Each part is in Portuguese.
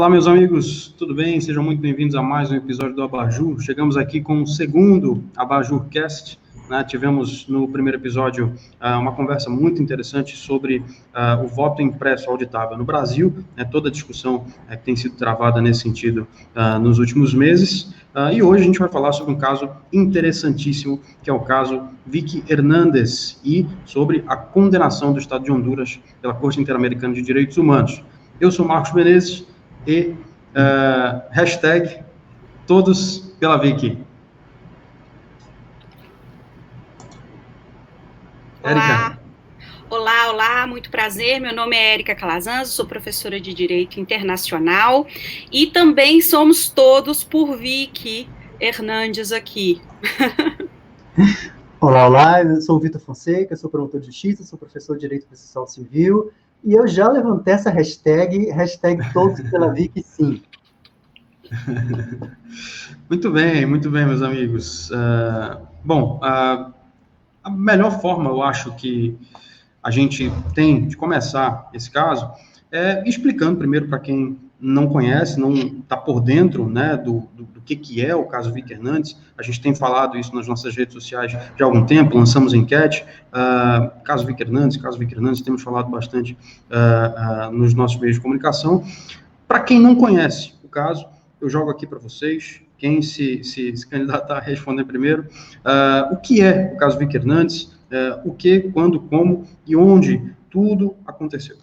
Olá, meus amigos, tudo bem? Sejam muito bem-vindos a mais um episódio do Abajur. Chegamos aqui com o segundo Abajurcast, né? Tivemos no primeiro episódio uma conversa muito interessante sobre o voto impresso auditável no Brasil, toda a discussão que tem sido travada nesse sentido nos últimos meses. E hoje a gente vai falar sobre um caso interessantíssimo, que é o caso Vicky Hernández, e sobre a condenação do Estado de Honduras pela Corte Interamericana de Direitos Humanos. Eu sou Marcos Menezes e hashtag todos pela Vicky. Érica. Olá, muito prazer. Meu nome é Érica Calazans, sou professora de Direito Internacional e também somos todos por Vicky Hernández aqui. Olá, eu sou o Vitor Fonseca, sou promotor de justiça, sou professor de Direito Processual Civil e eu já levantei essa hashtag todos pela Vicky, sim. Muito bem, meus amigos. A melhor forma, eu acho, que a gente tem de começar esse caso é explicando primeiro para quem não conhece, não está por dentro, né, do que é o caso Vicky Hernández. A gente tem falado isso nas nossas redes sociais de algum tempo, lançamos enquete, caso Vicky Hernández, temos falado bastante nos nossos meios de comunicação. Para quem não conhece o caso, eu jogo aqui para vocês, quem se candidatar a responder primeiro, o que é o caso Vicky Hernández, o que, quando, como e onde tudo aconteceu.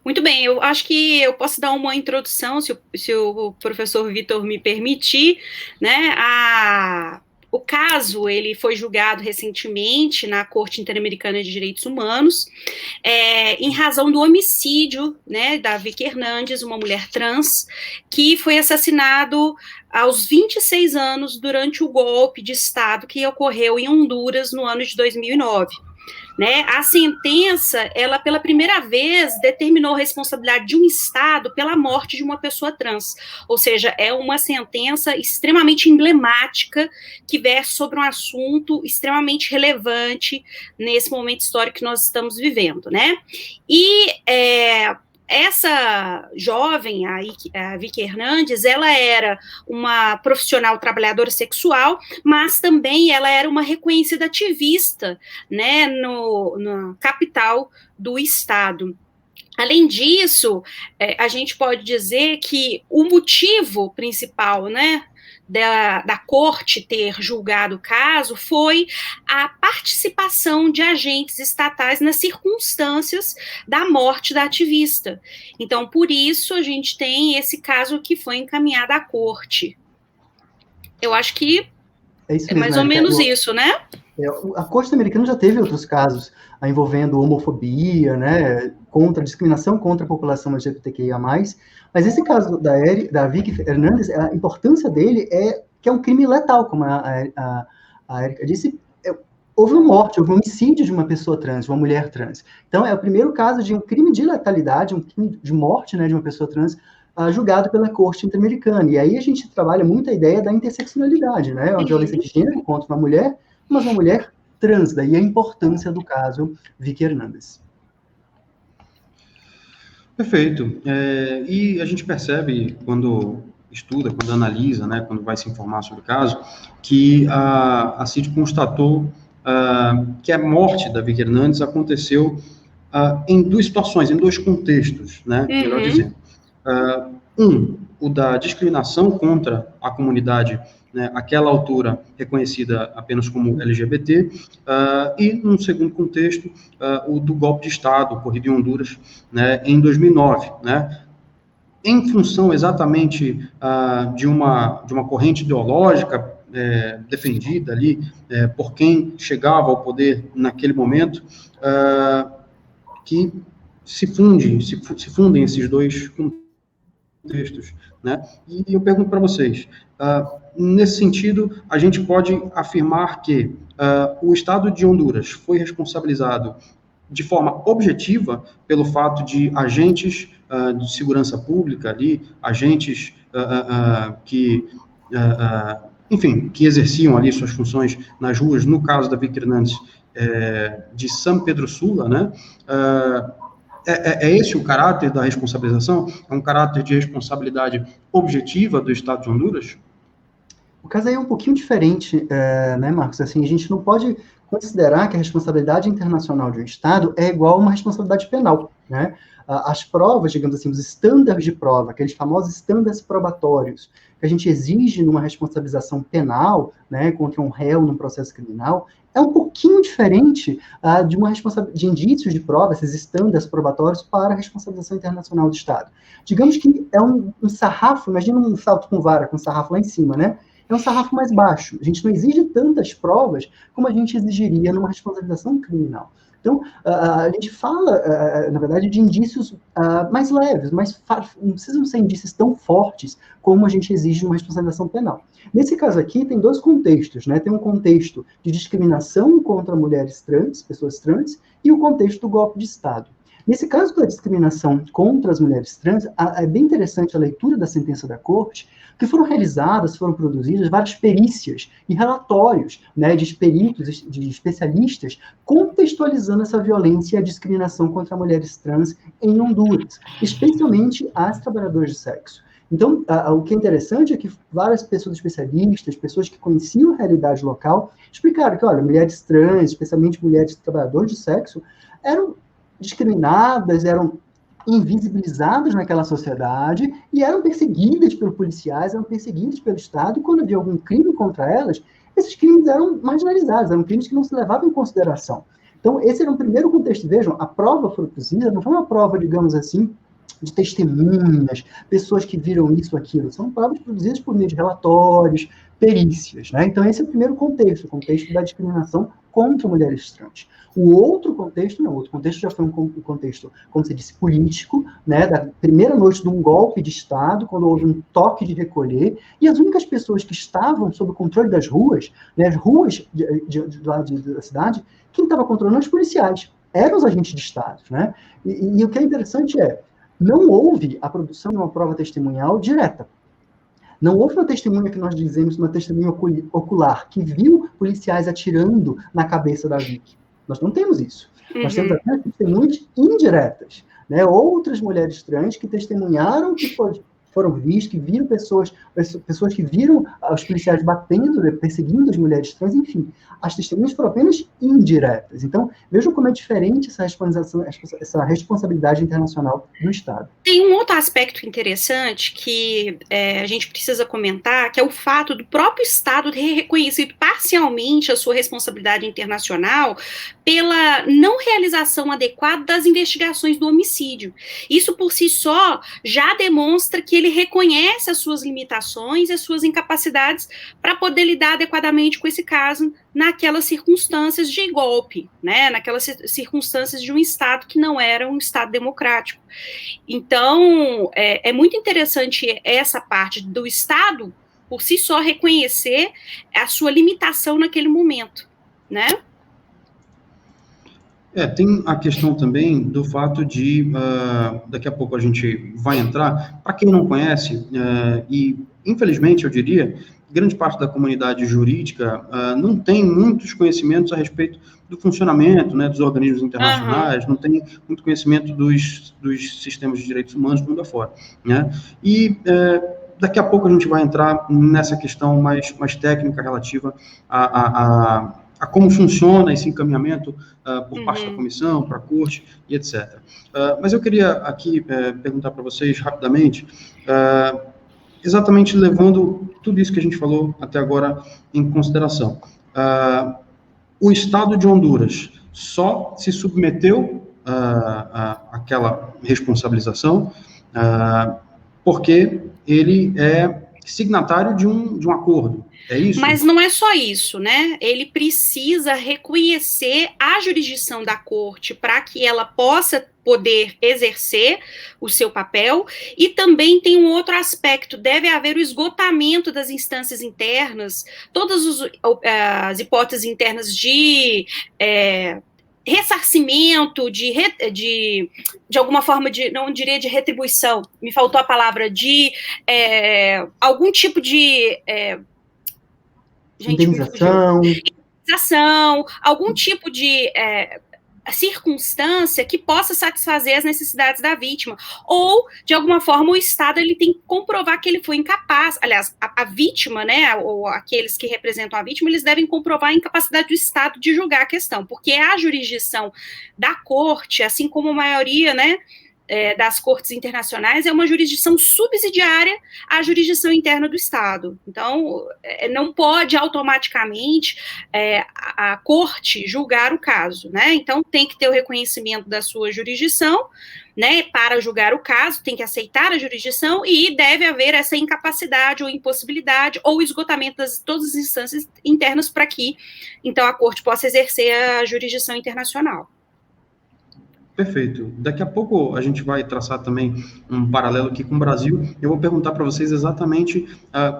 Muito bem, eu acho que eu posso dar uma introdução, se o professor Vitor me permitir, né? O caso, ele foi julgado recentemente na Corte Interamericana de Direitos Humanos, em razão do homicídio, né, da Vicky Hernández, uma mulher trans, que foi assassinado aos 26 anos durante o golpe de Estado que ocorreu em Honduras no ano de 2009. Né? A sentença, ela pela primeira vez determinou a responsabilidade de um Estado pela morte de uma pessoa trans, ou seja, é uma sentença extremamente emblemática que versa sobre um assunto extremamente relevante nesse momento histórico que nós estamos vivendo, né? E essa jovem, a Vicky Hernández, ela era uma profissional trabalhadora sexual, mas também ela era uma reconhecida ativista, né, na capital do estado. Além disso, a gente pode dizer que o motivo principal, né, da corte ter julgado o caso foi a participação de agentes estatais nas circunstâncias da morte da ativista. Então, por isso, a gente tem esse caso que foi encaminhado à corte. Eu acho que é mais ou menos isso, né? A Corte Americana já teve outros casos envolvendo homofobia, né, contra discriminação contra a população LGBTQIA+, mas esse caso da Vicky Hernández, a importância dele é que é um crime letal, como a Érica disse. Houve uma morte, houve um homicídio de uma pessoa trans, de uma mulher trans. Então, é o primeiro caso de um crime de letalidade, um crime de morte, né, de uma pessoa trans, julgado pela Corte Interamericana. E aí a gente trabalha muito a ideia da interseccionalidade, né, a violência de gênero contra uma mulher, mas uma mulher trans. Daí a importância do caso Vicky Hernández. Perfeito. E a gente percebe, quando estuda, quando analisa, né, quando vai se informar sobre o caso, que a CID constatou que a morte da Vicky Hernández aconteceu em duas situações, em dois contextos, né, melhor dizendo. O da discriminação contra a comunidade, né, àquela altura reconhecida apenas como LGBT, e, num segundo contexto, o do golpe de Estado ocorrido em Honduras, né, em 2009, né, em função exatamente de uma corrente ideológica defendida ali por quem chegava ao poder naquele momento, que se fundem esses dois contextos, né? E eu pergunto para vocês, nesse sentido, a gente pode afirmar que o Estado de Honduras foi responsabilizado de forma objetiva pelo fato de agentes de segurança pública ali, agentes que exerciam ali suas funções nas ruas, no caso da Vicky Hernández, de São Pedro Sula, né? É esse o caráter da responsabilização? É um caráter de responsabilidade objetiva do Estado de Honduras? O caso aí é um pouquinho diferente, né, Marcos? Assim, a gente não pode considerar que a responsabilidade internacional de um Estado é igual a uma responsabilidade penal, né? As provas, digamos assim, os estándares de prova, aqueles famosos estándares probatórios, que a gente exige numa responsabilização penal, né, contra um réu num processo criminal, é um pouquinho diferente de uma de indícios de prova, esses estándares probatórios para a responsabilização internacional do Estado. Digamos que é um sarrafo, imagina um salto com vara, com um sarrafo lá em cima, né? É um sarrafo mais baixo. A gente não exige tantas provas como a gente exigiria numa responsabilização criminal. Então, a gente fala, na verdade, de indícios mais leves, não precisam ser indícios tão fortes como a gente exige numa responsabilização penal. Nesse caso aqui, tem dois contextos, né? Tem um contexto de discriminação contra mulheres trans, pessoas trans, e o contexto do golpe de Estado. Nesse caso da discriminação contra as mulheres trans, é bem interessante a leitura da sentença da Corte, que foram produzidas várias perícias e relatórios, né, de peritos, de especialistas, contextualizando essa violência e a discriminação contra mulheres trans em Honduras, especialmente as trabalhadoras de sexo. Então, o que é interessante é que várias pessoas especialistas, pessoas que conheciam a realidade local, explicaram que, olha, mulheres trans, especialmente mulheres trabalhadoras de sexo, eram discriminadas, eram invisibilizadas naquela sociedade e eram perseguidas pelos policiais, eram perseguidas pelo Estado, e quando havia algum crime contra elas, esses crimes eram marginalizados, eram crimes que não se levavam em consideração. Então, esse era um primeiro contexto. Vejam, a prova produzida não foi uma prova, digamos assim, de testemunhas, pessoas que viram isso ou aquilo. São provas produzidas por meio de relatórios, perícias, né? Então, esse é o primeiro contexto, o contexto da discriminação contra mulheres trans. O outro contexto, não, o outro contexto já foi um contexto, como você disse, político, né, da primeira noite de um golpe de Estado, quando houve um toque de recolher, e as únicas pessoas que estavam sob o controle das ruas, né, as ruas da cidade, quem estava controlando os policiais, eram os agentes de Estado, né? E o que é interessante é, não houve a produção de uma prova testemunhal direta. Não houve uma testemunha que nós dizemos, uma testemunha ocular, que viu policiais atirando na cabeça da Vicky. Nós não temos isso. Nós temos apenas testemunhas indiretas, né? Outras mulheres trans que testemunharam que foram vistas, que viram pessoas que viram os policiais batendo, perseguindo as mulheres trans, enfim. As testemunhas foram apenas indiretas. Então, vejam como é diferente essa responsabilidade internacional do Estado. Tem um outro aspecto interessante que a gente precisa comentar, que é o fato do próprio Estado ter reconhecido parcialmente a sua responsabilidade internacional pela não realização adequada das investigações do homicídio. Isso, por si só, já demonstra que ele reconhece as suas limitações e as suas incapacidades para poder lidar adequadamente com esse caso naquelas circunstâncias de golpe, né? Naquelas circunstâncias de um Estado que não era um Estado democrático. Então, é muito interessante essa parte do Estado, por si só, reconhecer a sua limitação naquele momento, né? Tem a questão também do fato de, daqui a pouco a gente vai entrar, para quem não conhece, e infelizmente eu diria, grande parte da comunidade jurídica não tem muitos conhecimentos a respeito do funcionamento, né, dos organismos internacionais, não tem muito conhecimento dos sistemas de direitos humanos do mundo afora, né, e daqui a pouco a gente vai entrar nessa questão mais técnica relativa a como funciona esse encaminhamento por parte da comissão, para a corte e etc. Mas eu queria aqui perguntar para vocês rapidamente, exatamente levando tudo isso que a gente falou até agora em consideração. O Estado de Honduras só se submeteu àquela responsabilização porque ele é signatário de um acordo. É isso? Mas não é só isso, né? Ele precisa reconhecer a jurisdição da corte para que ela possa poder exercer o seu papel, e também tem um outro aspecto, deve haver o esgotamento das instâncias internas, todas as hipóteses internas de ressarcimento, de alguma forma, não diria de retribuição, me faltou a palavra, de algum tipo de... indenização, algum tipo de circunstância que possa satisfazer as necessidades da vítima, ou, de alguma forma, o Estado ele tem que comprovar que ele foi incapaz, aliás, a vítima, né, ou aqueles que representam a vítima, eles devem comprovar a incapacidade do Estado de julgar a questão, porque a jurisdição da corte, assim como a maioria, né, das cortes internacionais, é uma jurisdição subsidiária à jurisdição interna do Estado. Então, não pode automaticamente a corte julgar o caso, né? Então, tem que ter o reconhecimento da sua jurisdição, né, para julgar o caso, tem que aceitar a jurisdição e deve haver essa incapacidade ou impossibilidade ou esgotamento de todas as instâncias internas para que, então, a corte possa exercer a jurisdição internacional. Perfeito. Daqui a pouco a gente vai traçar também um paralelo aqui com o Brasil. Eu vou perguntar para vocês exatamente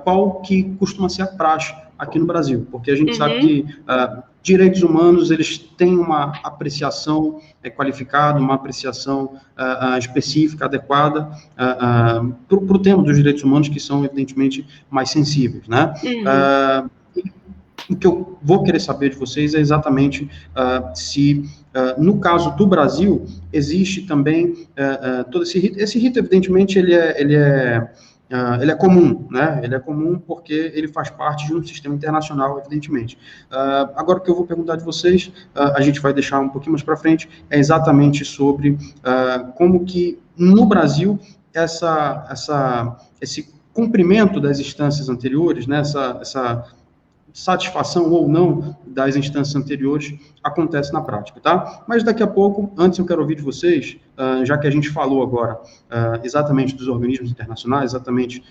qual que costuma ser a praxe aqui no Brasil, porque a gente sabe que direitos humanos, eles têm uma apreciação qualificada, uma apreciação específica, adequada para o tema dos direitos humanos, que são, evidentemente, mais sensíveis, né? O que eu vou querer saber de vocês é exatamente se, no caso do Brasil, existe também todo esse rito. Esse rito, evidentemente, ele é comum, né? Ele é comum porque ele faz parte de um sistema internacional, evidentemente. Agora, o que eu vou perguntar de vocês, a gente vai deixar um pouquinho mais para frente, é exatamente sobre como que, no Brasil, esse cumprimento das instâncias anteriores, né? Essa satisfação ou não das instâncias anteriores acontece na prática, tá? Mas daqui a pouco, antes eu quero ouvir de vocês, já que a gente falou agora exatamente dos organismos internacionais, exatamente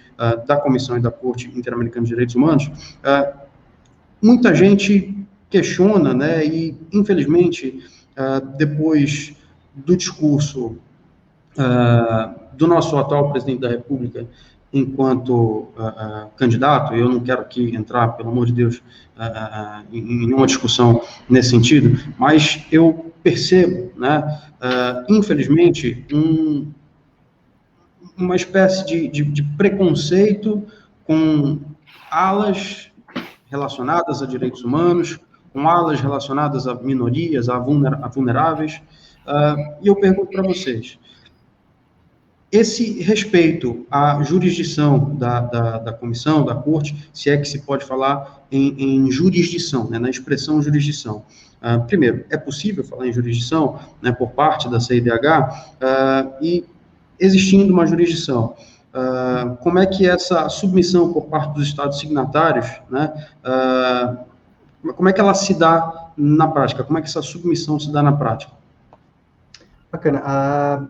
da Comissão e da Corte Interamericana de Direitos Humanos, muita gente questiona, né, e infelizmente, depois do discurso do nosso atual presidente da República, enquanto candidato, eu não quero aqui entrar, pelo amor de Deus, em nenhuma discussão nesse sentido, mas eu percebo, né, infelizmente, uma espécie de preconceito com alas relacionadas a direitos humanos, com alas relacionadas a minorias, a vulneráveis, e eu pergunto para vocês, esse respeito à jurisdição da comissão, da corte, se é que se pode falar em jurisdição, né, na expressão jurisdição. Primeiro, é possível falar em jurisdição, né, por parte da CIDH, e existindo uma jurisdição, como é que essa submissão por parte dos Estados signatários, né, como é que ela se dá na prática? Como é que essa submissão se dá na prática? Bacana.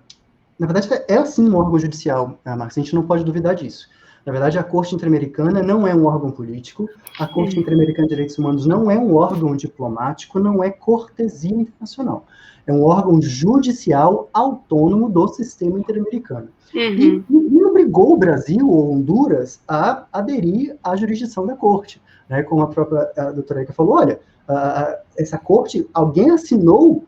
Na verdade, é sim um órgão judicial, Marcos, a gente não pode duvidar disso. Na verdade, a Corte Interamericana não é um órgão político, a Corte Interamericana de Direitos Humanos não é um órgão diplomático, não é cortesia internacional. É um órgão judicial autônomo do sistema interamericano. E obrigou o Brasil ou Honduras a aderir à jurisdição da Corte. Né? Como a própria doutora Eka falou, olha, essa Corte, alguém assinou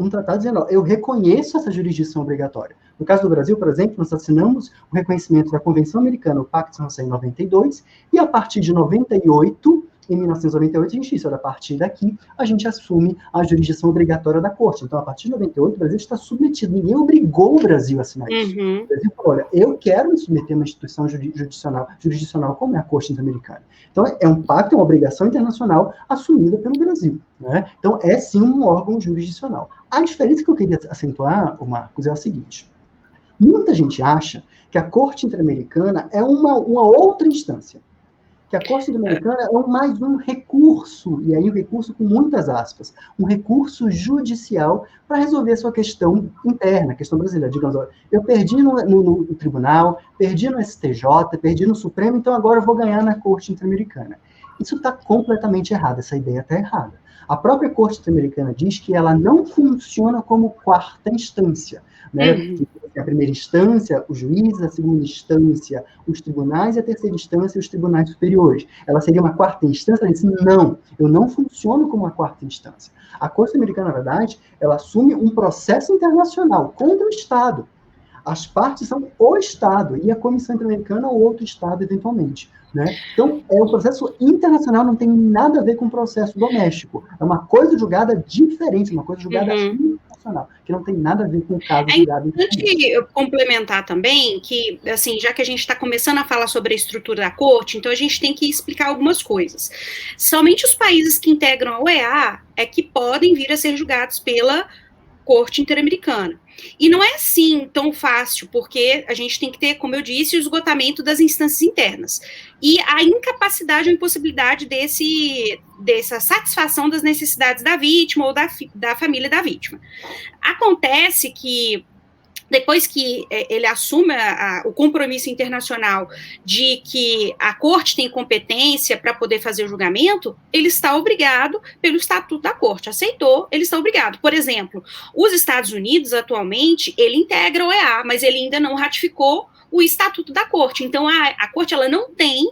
um tratado dizendo, eu reconheço essa jurisdição obrigatória. No caso do Brasil, por exemplo, nós assinamos o reconhecimento da Convenção Americana, o Pacto de San José, em 92, e a partir de 98, em 1998, a gente disse, olha, a partir daqui, a gente assume a jurisdição obrigatória da Corte. Então, a partir de 98, o Brasil está submetido. Ninguém obrigou o Brasil a assinar isso. O Brasil falou, olha, eu quero me submeter a uma instituição jurisdicional como é a Corte Interamericana. Então, é um pacto, é uma obrigação internacional assumida pelo Brasil. Né? Então, é sim um órgão jurisdicional. A diferença que eu queria acentuar, Marcos, é a seguinte. Muita gente acha que a Corte Interamericana é uma outra instância. Que a Corte Interamericana é mais um recurso, e aí um recurso com muitas aspas, um recurso judicial para resolver a sua questão interna, a questão brasileira. Digamos, olha, eu perdi no tribunal, perdi no STJ, perdi no Supremo, então agora eu vou ganhar na Corte Interamericana. Isso está completamente errado, essa ideia está errada. A própria Corte Interamericana diz que ela não funciona como quarta instância, né? A primeira instância, os juízes, a segunda instância, os tribunais, e a terceira instância, os tribunais superiores. Ela seria uma quarta instância? Ela disse, não, eu não funciono como uma quarta instância. A Corte Americana, na verdade, ela assume um processo internacional contra o Estado. As partes são o Estado, e a Comissão Interamericana ou outro Estado, eventualmente. Né? Então, o processo internacional não tem nada a ver com o processo doméstico. É uma coisa julgada diferente, uma coisa julgada internacional, que não tem nada a ver com o caso julgado internacional. É importante complementar também que, assim, já que a gente está começando a falar sobre a estrutura da corte, então a gente tem que explicar algumas coisas. Somente os países que integram a OEA é que podem vir a ser julgados pela Corte Interamericana. E não é assim tão fácil, porque a gente tem que ter, como eu disse, o esgotamento das instâncias internas. E a incapacidade ou impossibilidade dessa satisfação das necessidades da vítima ou da família da vítima. Acontece que, depois que ele assume o compromisso internacional de que a corte tem competência para poder fazer o julgamento, ele está obrigado pelo Estatuto da Corte. Aceitou, ele está obrigado. Por exemplo, os Estados Unidos, atualmente, ele integra a OEA, mas ele ainda não ratificou o Estatuto da Corte. Então, a Corte ela não tem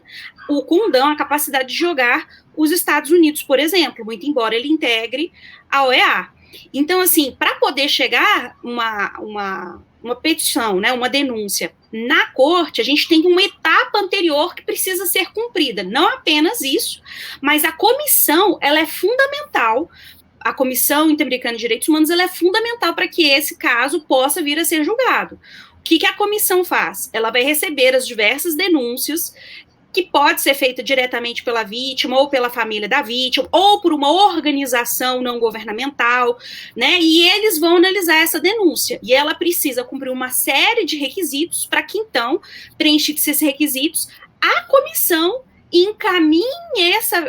o condão, a capacidade de julgar os Estados Unidos, por exemplo, muito embora ele integre a OEA. Então, assim, para poder chegar uma petição, né, uma denúncia na corte, a gente tem uma etapa anterior que precisa ser cumprida. Não apenas isso, mas a comissão, ela é fundamental. A Comissão Interamericana de Direitos Humanos, ela é fundamental para que esse caso possa vir a ser julgado. O que a comissão faz? Ela vai receber as diversas denúncias que pode ser feita diretamente pela vítima ou pela família da vítima ou por uma organização não governamental, né? E eles vão analisar essa denúncia. E ela precisa cumprir uma série de requisitos para que, então, preenchidos esses requisitos, a comissão encaminhe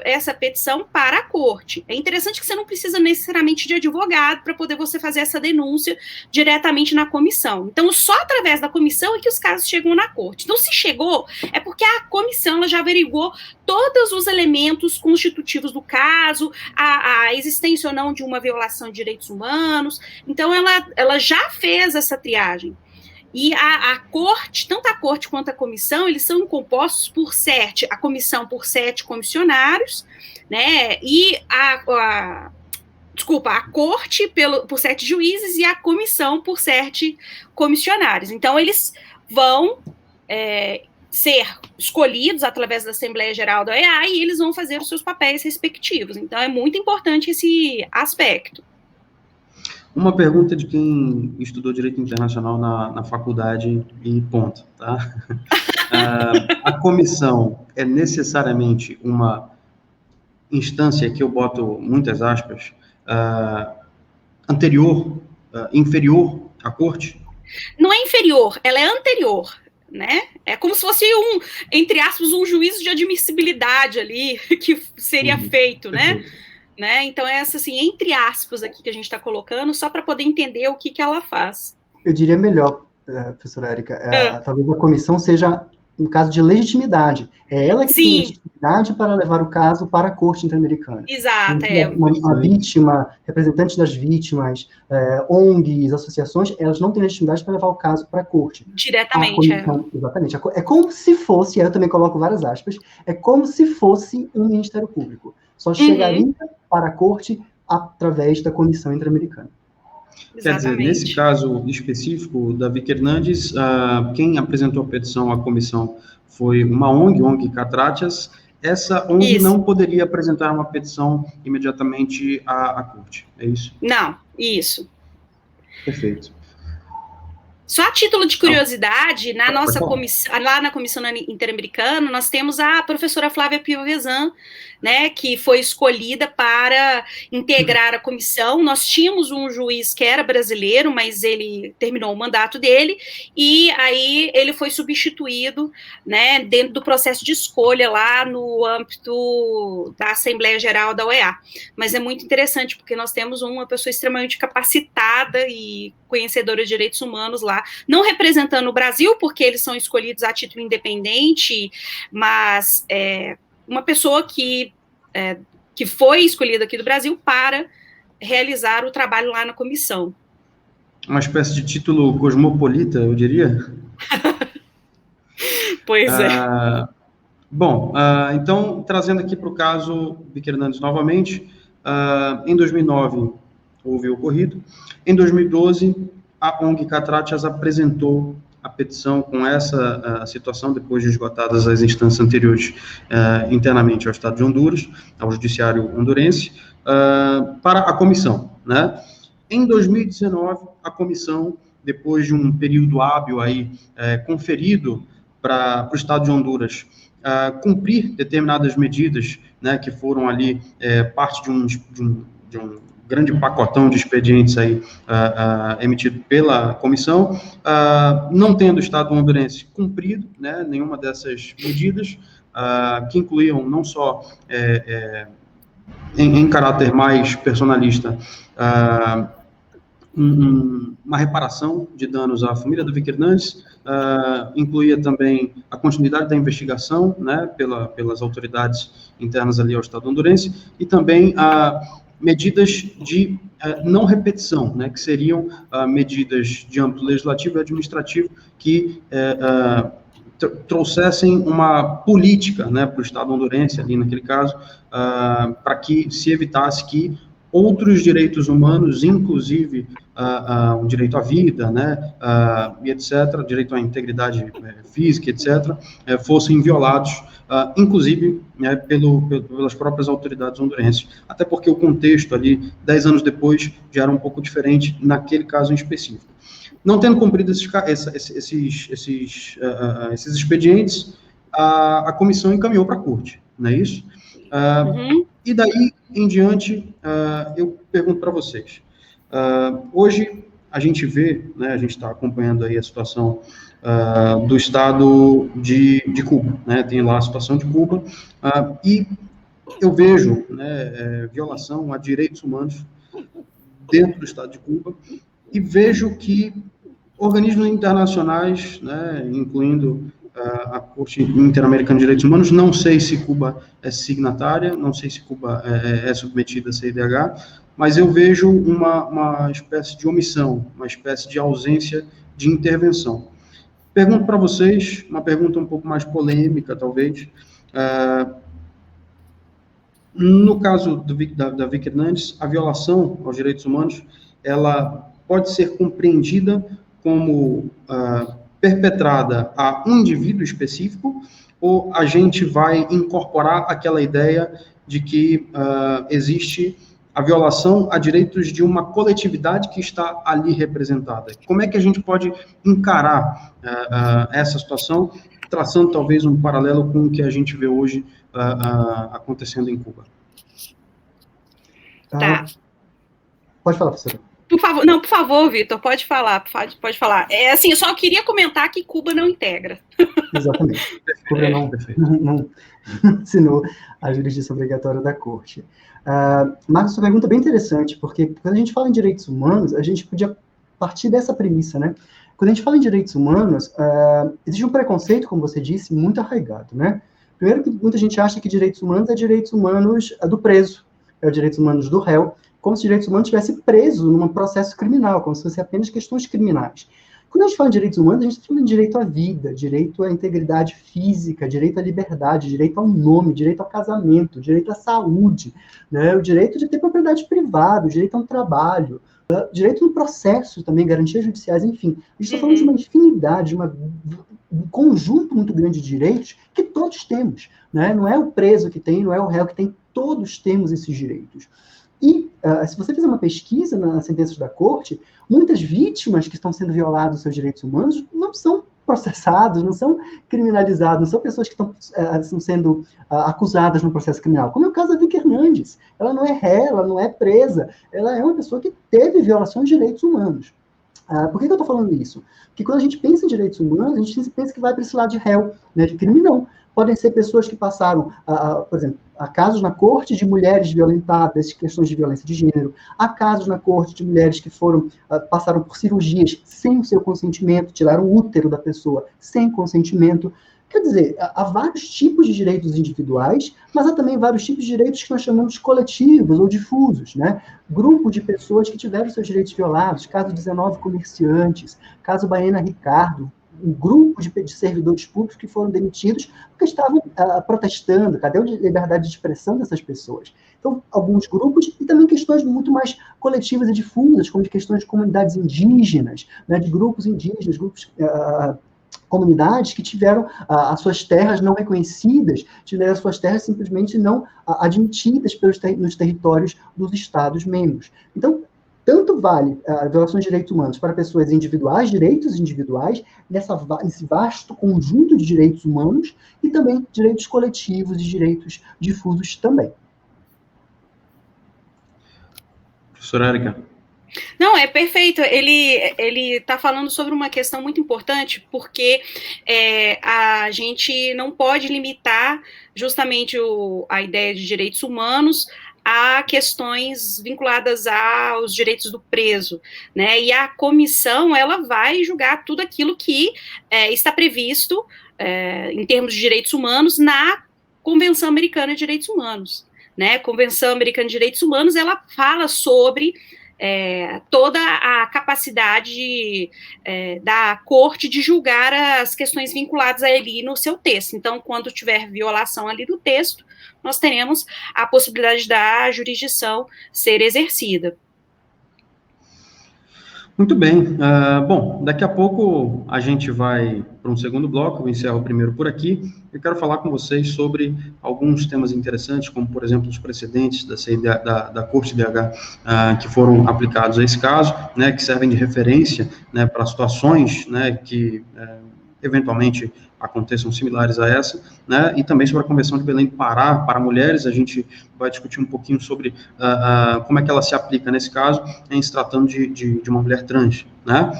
essa petição para a corte. É interessante que você não precisa necessariamente de advogado para poder você fazer essa denúncia diretamente na comissão. Então, só através da comissão é que os casos chegam na corte. Então, se chegou, é porque a comissão ela já averiguou todos os elementos constitutivos do caso, a existência ou não de uma violação de direitos humanos. Então, ela já fez essa triagem. E a corte, tanto a corte quanto a comissão, eles são compostos por a comissão por 7 comissionários, né, e a corte por 7 juízes e a comissão por 7 comissionários. Então, eles vão ser escolhidos através da Assembleia Geral da OEA e eles vão fazer os seus papéis respectivos. Então, é muito importante esse aspecto. Uma pergunta de quem estudou Direito Internacional na faculdade e ponto, tá? A comissão é necessariamente uma instância, que eu boto muitas aspas, inferior à corte? Não é inferior, ela é anterior, né? É como se fosse entre aspas, um juízo de admissibilidade ali, que seria feito, né? Né? Então, essa, assim, entre aspas aqui que a gente está colocando, só para poder entender o que ela faz. Eu diria melhor, professora Érica, talvez a comissão seja um caso de legitimidade. É ela que tem legitimidade para levar o caso para a Corte Interamericana. Exato. Uma vítima, representantes das vítimas, ONGs, associações, elas não têm legitimidade para levar o caso para a Corte. Diretamente, Exatamente. É como se fosse, aí eu também coloco várias aspas, é como se fosse um Ministério Público. Só chegaria para a Corte através da Comissão Interamericana. Quer dizer, nesse caso específico da Vicky Hernandes, quem apresentou a petição à comissão foi uma ONG Catrachas. Essa ONG não poderia apresentar uma petição imediatamente à corte, é isso? Não, isso. Perfeito. Só a título de curiosidade, na nossa comissão, lá na Comissão Interamericana, nós temos a professora Flávia Piovesan, né, que foi escolhida para integrar a comissão. Nós tínhamos um juiz que era brasileiro, mas ele terminou o mandato dele, e aí ele foi substituído, né, dentro do processo de escolha lá no âmbito da Assembleia Geral da OEA. Mas é muito interessante, porque nós temos uma pessoa extremamente capacitada e conhecedora de direitos humanos lá, não representando o Brasil, porque eles são escolhidos a título independente, mas uma pessoa que foi escolhida aqui do Brasil para realizar o trabalho lá na comissão. Uma espécie de título cosmopolita, eu diria? Pois é. Bom, então, trazendo aqui para o caso Vicky Hernandes novamente, em 2009 houve o ocorrido, em 2012 a ONG Catrachas apresentou a petição com essa situação, depois de esgotadas as instâncias anteriores internamente ao Estado de Honduras, ao Judiciário hondurense, para a comissão, né? Em 2019, a comissão, depois de um período hábil aí, conferido para o Estado de Honduras cumprir determinadas medidas, né, que foram ali parte de um grande pacotão de expedientes aí emitido pela comissão, não tendo o Estado hondurense cumprido, né, nenhuma dessas medidas, que incluíam não só em caráter mais personalista, uma reparação de danos à família do Vic Hernandes, incluía também a continuidade da investigação, né, pelas autoridades internas ali ao Estado hondurense, e também medidas de não repetição, né, que seriam medidas de âmbito legislativo e administrativo que trouxessem uma política, né, para o Estado hondurense, ali naquele caso, para que se evitasse que outros direitos humanos, inclusive o direito à vida, né, e etc., direito à integridade física, etc., fossem violados, inclusive pelas próprias autoridades hondurenses. Até porque o contexto ali, 10 anos depois, já era um pouco diferente naquele caso em específico. Não tendo cumprido esses expedientes, a comissão encaminhou para a corte, não é isso? E daí em diante, eu pergunto para vocês. Hoje, a gente vê, né, a gente está acompanhando aí a situação do Estado de Cuba, né, tem lá a situação de Cuba, e eu vejo, né, violação a direitos humanos dentro do Estado de Cuba, e vejo que organismos internacionais, né, incluindo a Corte Interamericana de Direitos Humanos, não sei se Cuba é signatária, não sei se Cuba é submetida a CIDH, mas eu vejo uma espécie de omissão, uma espécie de ausência de intervenção. Pergunto para vocês, uma pergunta um pouco mais polêmica, talvez. No caso da Vic Hernandes, a violação aos direitos humanos, ela pode ser compreendida como perpetrada a um indivíduo específico, ou a gente vai incorporar aquela ideia de que existe a violação a direitos de uma coletividade que está ali representada? Como é que a gente pode encarar essa situação, traçando talvez um paralelo com o que a gente vê hoje acontecendo em Cuba? Tá. Pode falar, professora. Por favor, Vitor, pode falar, pode falar. Assim, eu só queria comentar que Cuba não integra. Exatamente. Cuba não assinou a jurisdição obrigatória da Corte. Marcos, sua pergunta é bem interessante, porque quando a gente fala em direitos humanos, a gente podia partir dessa premissa, né? Quando a gente fala em direitos humanos, existe um preconceito, como você disse, muito arraigado, né? Primeiro que muita gente acha que direitos humanos é direitos humanos do preso, é direitos humanos do réu, como se direitos humanos estivesse preso num processo criminal, como se fosse apenas questões criminais. Quando a gente fala em direitos humanos, a gente está falando de direito à vida, direito à integridade física, direito à liberdade, direito ao nome, direito ao casamento, direito à saúde, né? O direito de ter propriedade privada, o direito a um trabalho, direito no processo também, garantias judiciais, enfim. A gente está falando de uma infinidade, um conjunto muito grande de direitos que todos temos, né? Não é o preso que tem, não é o réu que tem, todos temos esses direitos. E, se você fizer uma pesquisa nas sentenças da Corte, muitas vítimas que estão sendo violadas os seus direitos humanos não são processados, não são criminalizados, não são pessoas que estão sendo acusadas no processo criminal, como é o caso da Vic Hernandes. Ela não é ré, ela não é presa, ela é uma pessoa que teve violações de direitos humanos. Por que eu estou falando isso? Porque quando a gente pensa em direitos humanos, a gente pensa que vai para esse lado de réu, né, de crime não. Podem ser pessoas que passaram, por exemplo, há casos na corte de mulheres violentadas, questões de violência de gênero, há casos na corte de mulheres que passaram por cirurgias sem o seu consentimento, tiraram o útero da pessoa sem consentimento. Quer dizer, há vários tipos de direitos individuais, mas há também vários tipos de direitos que nós chamamos de coletivos ou difusos, né? Grupo de pessoas que tiveram seus direitos violados, caso 19 comerciantes, caso Baena Ricardo, um grupo de servidores públicos que foram demitidos porque estavam protestando. Cadê a liberdade de expressão dessas pessoas? Então, alguns grupos, e também questões muito mais coletivas e difusas, como de questões de comunidades indígenas, né, de grupos indígenas, grupos, comunidades que tiveram as suas terras não reconhecidas, tiveram as suas terras simplesmente não admitidas nos territórios dos Estados-membros. Então, tanto vale a violação de direitos humanos para pessoas individuais, direitos individuais, nesse vasto conjunto de direitos humanos, e também direitos coletivos e direitos difusos também. Professora Érica. Não, é perfeito. Ele está falando sobre uma questão muito importante, porque a gente não pode limitar justamente a ideia de direitos humanos a questões vinculadas aos direitos do preso, né? E a comissão, ela vai julgar tudo aquilo que está previsto em termos de direitos humanos na Convenção Americana de Direitos Humanos, né? A Convenção Americana de Direitos Humanos, ela fala sobre toda a capacidade da corte de julgar as questões vinculadas a ele no seu texto. Então, quando tiver violação ali do texto, nós teremos a possibilidade da jurisdição ser exercida. Muito bem. Bom, daqui a pouco a gente vai para um segundo bloco, eu encerro o primeiro por aqui. Eu quero falar com vocês sobre alguns temas interessantes, como, por exemplo, os precedentes da Corte DH que foram aplicados a esse caso, né, que servem de referência, né, para situações, né, que eventualmente aconteçam similares a essa, né, e também sobre a Convenção de Belém do Pará para mulheres. A gente vai discutir um pouquinho sobre como é que ela se aplica nesse caso, em se tratando de uma mulher trans, né.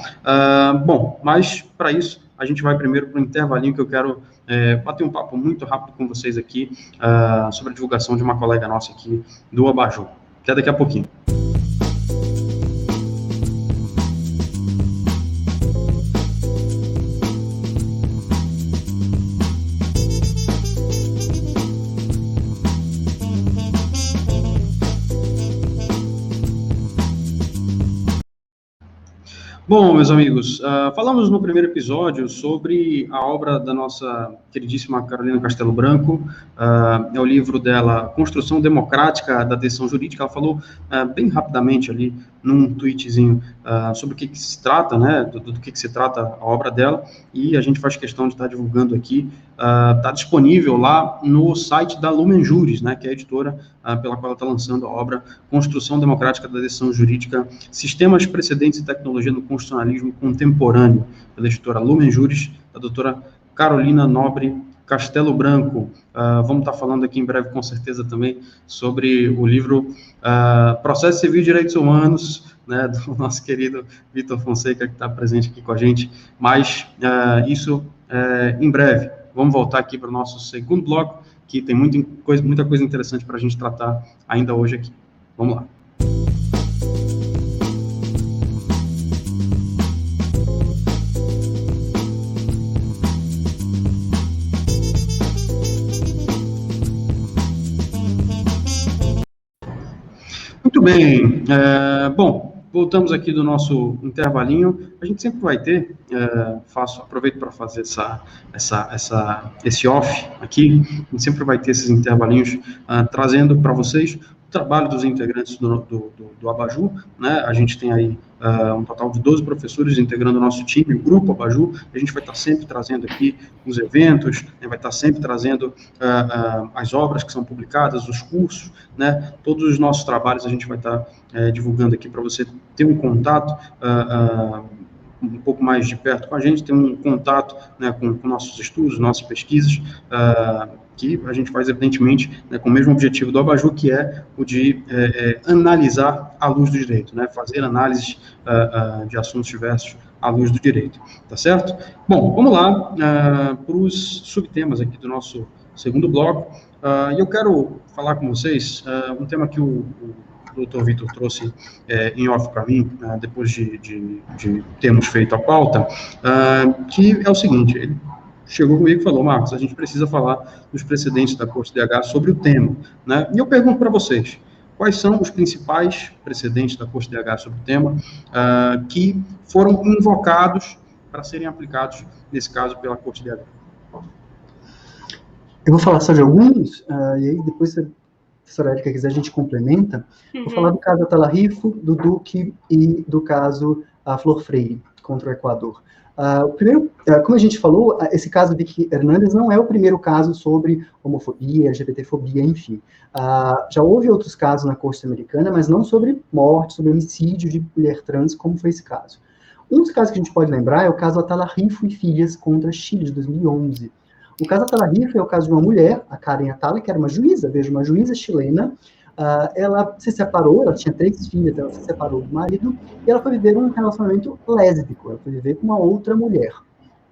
Bom, mas para isso a gente vai primeiro para um intervalinho que eu quero bater um papo muito rápido com vocês aqui sobre a divulgação de uma colega nossa aqui do Abajur. Até daqui a pouquinho. Bom, meus amigos, falamos no primeiro episódio sobre a obra da nossa queridíssima Carolina Castelo Branco, é o livro dela, Construção Democrática da Decisão Jurídica. Ela falou bem rapidamente ali, num tweetzinho, sobre o que se trata, né, do que se trata a obra dela, e a gente faz questão de estar divulgando aqui. Está disponível lá no site da Lumen Juris, né, que é a editora pela qual ela está lançando a obra Construção Democrática da Decisão Jurídica, Sistemas, Precedentes e Tecnologia no Constitucionalismo Contemporâneo, pela editora Lumen Juris, da doutora Carolina Nobre Castelo Branco. Vamos estar falando aqui em breve, com certeza, também sobre o livro Processo Civil e Direitos Humanos, né, do nosso querido Vitor Fonseca, que está presente aqui com a gente, mas isso em breve. Vamos voltar aqui para o nosso segundo bloco, que tem muita coisa interessante para a gente tratar ainda hoje aqui. Vamos lá. Muito bem. Bom, voltamos aqui do nosso intervalinho. A gente sempre vai ter, aproveito para fazer esse off aqui, a gente sempre vai ter esses intervalinhos trazendo para vocês o trabalho dos integrantes do Abajur, né? A gente tem aí um total de 12 professores integrando o nosso time, o Grupo Abajur. A gente vai estar sempre trazendo aqui os eventos, né? Vai estar sempre trazendo as obras que são publicadas, os cursos, né? Todos os nossos trabalhos a gente vai estar divulgando aqui para você ter um contato um pouco mais de perto com a gente, ter um contato, né, com nossos estudos, nossas pesquisas, que a gente faz, evidentemente, né, com o mesmo objetivo do Abajur, que é o de analisar à luz do direito, né, fazer análises de assuntos diversos à luz do direito, tá certo? Bom, vamos lá para os subtemas aqui do nosso segundo bloco, e eu quero falar com vocês um tema que o Dr. Vitor trouxe em off para mim, depois de termos feito a pauta, que é o seguinte: ele chegou comigo e falou: Marcos, a gente precisa falar dos precedentes da Corte DH sobre o tema, né? E eu pergunto para vocês, quais são os principais precedentes da Corte DH sobre o tema que foram invocados para serem aplicados, nesse caso, pela Corte de Haia. Eu vou falar só de alguns, e aí depois, se a professora Érica quiser, a gente complementa. Vou falar do caso Atalariffo, do Duque e do caso Flor Freire, contra o Equador. O primeiro, como a gente falou, esse caso de Vicky Hernandes não é o primeiro caso sobre homofobia, LGBTfobia, enfim. Já houve outros casos na Corte Americana, mas não sobre morte, sobre homicídio de mulher trans, como foi esse caso. Um dos casos que a gente pode lembrar é o caso Atalariffo e Filhas contra Chile, de 2011. O caso Atalariffo é o caso de uma mulher, a Karen Atala, que era uma juíza, uma juíza chilena. Ela se separou, ela tinha 3 filhas, ela se separou do marido, e ela foi viver um relacionamento lésbico, ela foi viver com uma outra mulher.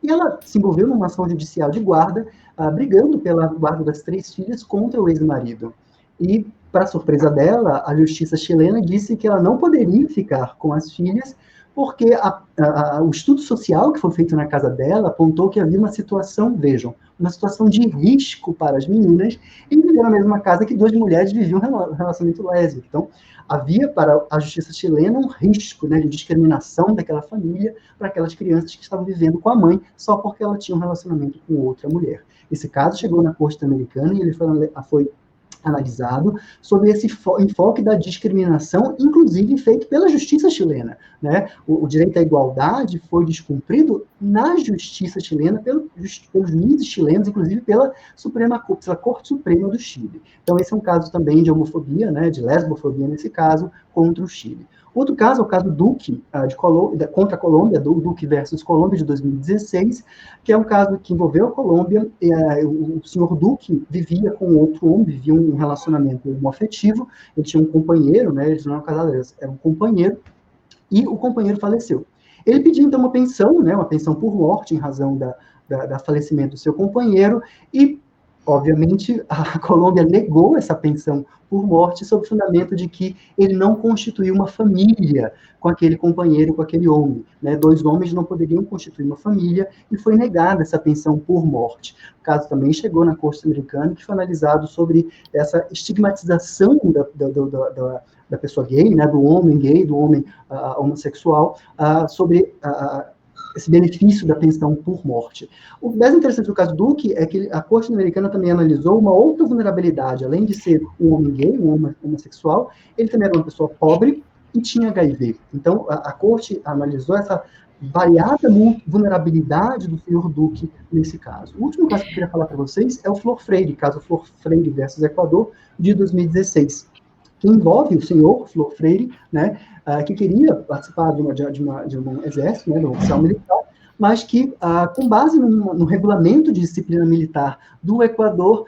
E ela se envolveu numa ação judicial de guarda, brigando pela guarda das 3 filhas contra o ex-marido. E, para surpresa dela, a justiça chilena disse que ela não poderia ficar com as filhas, porque o estudo social que foi feito na casa dela apontou que havia uma situação, vejam, uma situação de risco para as meninas em viver na mesma casa que 2 mulheres viviam um relacionamento lésbico. Então, havia para a justiça chilena um risco, né, de discriminação daquela família para aquelas crianças que estavam vivendo com a mãe só porque ela tinha um relacionamento com outra mulher. Esse caso chegou na Corte Americana e ele foi analisado sobre esse enfoque da discriminação, inclusive feito pela justiça chilena, né? O direito à igualdade foi descumprido na justiça chilena pelos juízes chilenos, inclusive pela Corte Suprema do Chile. Então, esse é um caso também de homofobia, né, de lesbofobia nesse caso, contra o Chile. Outro caso é o caso Duque, contra a Colômbia, do Duque versus Colômbia, de 2016, que é um caso que envolveu a Colômbia. O senhor Duque vivia com outro homem, vivia um relacionamento homoafetivo, ele tinha um companheiro, né, eles não eram casados, era um companheiro, e o companheiro faleceu. Ele pediu, então, uma pensão, né, uma pensão por morte, em razão da falecimento do seu companheiro, e, obviamente, a Colômbia negou essa pensão por morte sob o fundamento de que ele não constituiu uma família com aquele companheiro, com aquele homem, né? 2 homens não poderiam constituir uma família e foi negada essa pensão por morte. O caso também chegou na Corte Americana, que foi analisado sobre essa estigmatização da pessoa gay, né? Do homem gay, do homem homossexual, sobre esse benefício da pensão por morte. O mais interessante do caso Duque é que a Corte Americana também analisou uma outra vulnerabilidade. Além de ser um homem gay, um homem homossexual, ele também era uma pessoa pobre e tinha HIV. Então, a Corte analisou essa variada vulnerabilidade do senhor Duque nesse caso. O último caso que eu queria falar para vocês é o Flor Freire, caso Flor Freire versus Equador, de 2016, que envolve o senhor Flor Freire, né, que queria participar de um exército, né, de um oficial militar, mas que, com base no regulamento de disciplina militar do Equador,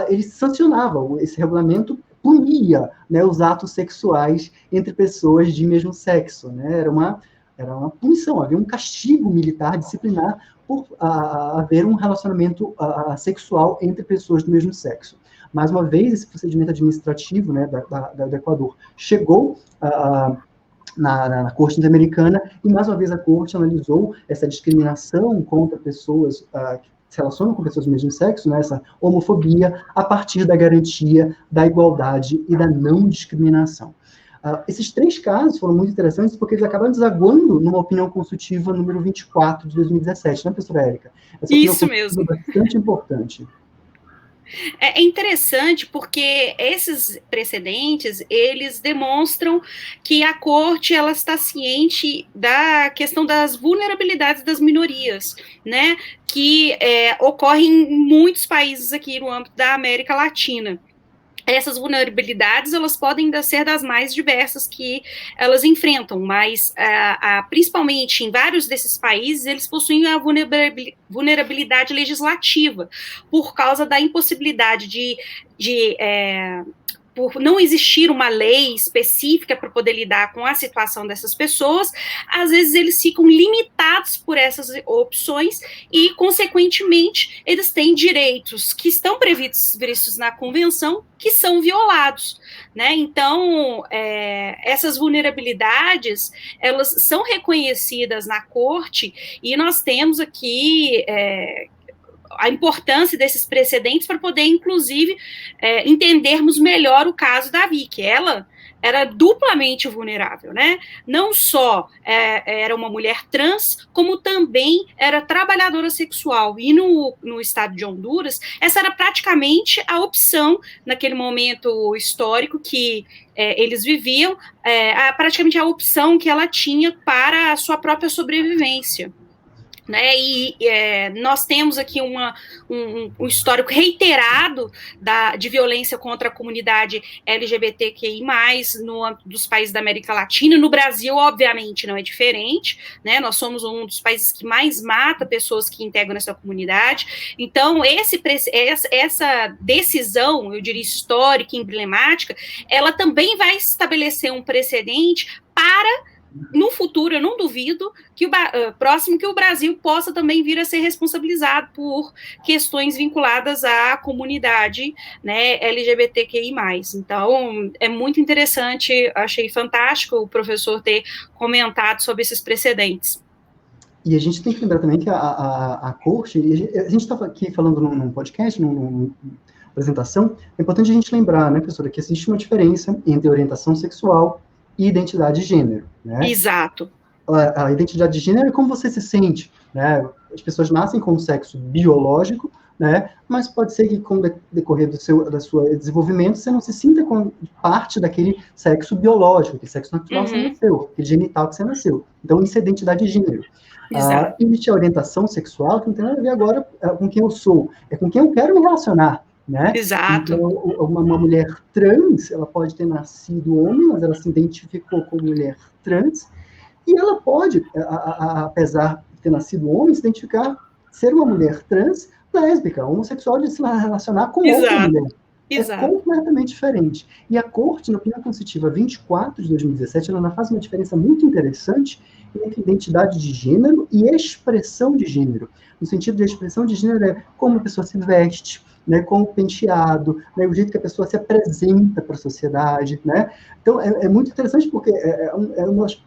ele sancionava, esse regulamento punia, né, os atos sexuais entre pessoas de mesmo sexo, né, era uma punição, havia um castigo militar disciplinar por haver um relacionamento sexual entre pessoas do mesmo sexo. Mais uma vez, esse procedimento administrativo, né, do Equador chegou na Corte Interamericana e, mais uma vez, a Corte analisou essa discriminação contra pessoas que se relacionam com pessoas do mesmo sexo, né, essa homofobia, a partir da garantia da igualdade e da não discriminação. Esses 3 casos foram muito interessantes porque eles acabaram desaguando numa opinião consultiva número 24 de 2017, né, professora Érica? Isso mesmo. É bastante importante. É interessante porque esses precedentes, eles demonstram que a corte, ela está ciente da questão das vulnerabilidades das minorias, né, que ocorrem em muitos países aqui no âmbito da América Latina. Essas vulnerabilidades, elas podem ser das mais diversas que elas enfrentam, mas principalmente em vários desses países, eles possuem a vulnerabilidade legislativa, por causa da impossibilidade por não existir uma lei específica para poder lidar com a situação dessas pessoas, às vezes eles ficam limitados por essas opções e, consequentemente, eles têm direitos que estão previstos na convenção que são violados, né? Então, essas vulnerabilidades, elas são reconhecidas na corte e nós temos aqui a importância desses precedentes para poder, inclusive, entendermos melhor o caso da Vicky. Ela era duplamente vulnerável, né? Não só era uma mulher trans, como também era trabalhadora sexual. E no estado de Honduras, essa era praticamente a opção, naquele momento histórico que eles viviam, praticamente a opção que ela tinha para a sua própria sobrevivência. Né, e nós temos aqui um histórico reiterado de violência contra a comunidade LGBTQI+, dos países da América Latina. No Brasil, obviamente, não é diferente, né? Nós somos um dos países que mais mata pessoas que integram essa comunidade. Então, essa decisão, eu diria, histórica e emblemática, ela também vai estabelecer um precedente para... No futuro, eu não duvido que o Brasil possa também vir a ser responsabilizado por questões vinculadas à comunidade, né, LGBTQI+. Então, é muito interessante, achei fantástico o professor ter comentado sobre esses precedentes. E a gente tem que lembrar também que a corte, a gente estava aqui falando num podcast, numa apresentação, é importante a gente lembrar, né, professora, que existe uma diferença entre orientação sexual e identidade de gênero, né? Exato. A identidade de gênero é como você se sente, né? As pessoas nascem com um sexo biológico, né? Mas pode ser que com o decorrer do seu desenvolvimento você não se sinta como parte daquele sexo biológico, aquele sexo natural que você nasceu, aquele genital que você nasceu. Então isso é identidade de gênero. Exato. Existe a orientação sexual que não tem nada a ver agora com quem eu sou, é com quem eu quero me relacionar. Né? Exato. Então, uma mulher trans, ela pode ter nascido homem, mas ela se identificou como mulher trans, e ela pode, apesar de ter nascido homem, se identificar, ser uma mulher trans, lésbica, homossexual, de se relacionar com outra mulher. Exato. É completamente diferente. E a Corte, na opinião constitutiva 24 de 2017, ela faz uma diferença muito interessante entre identidade de gênero e expressão de gênero. No sentido de expressão de gênero é como a pessoa se veste, né, com o penteado, né, o jeito que a pessoa se apresenta para a sociedade, né? Então, é muito interessante porque é uma das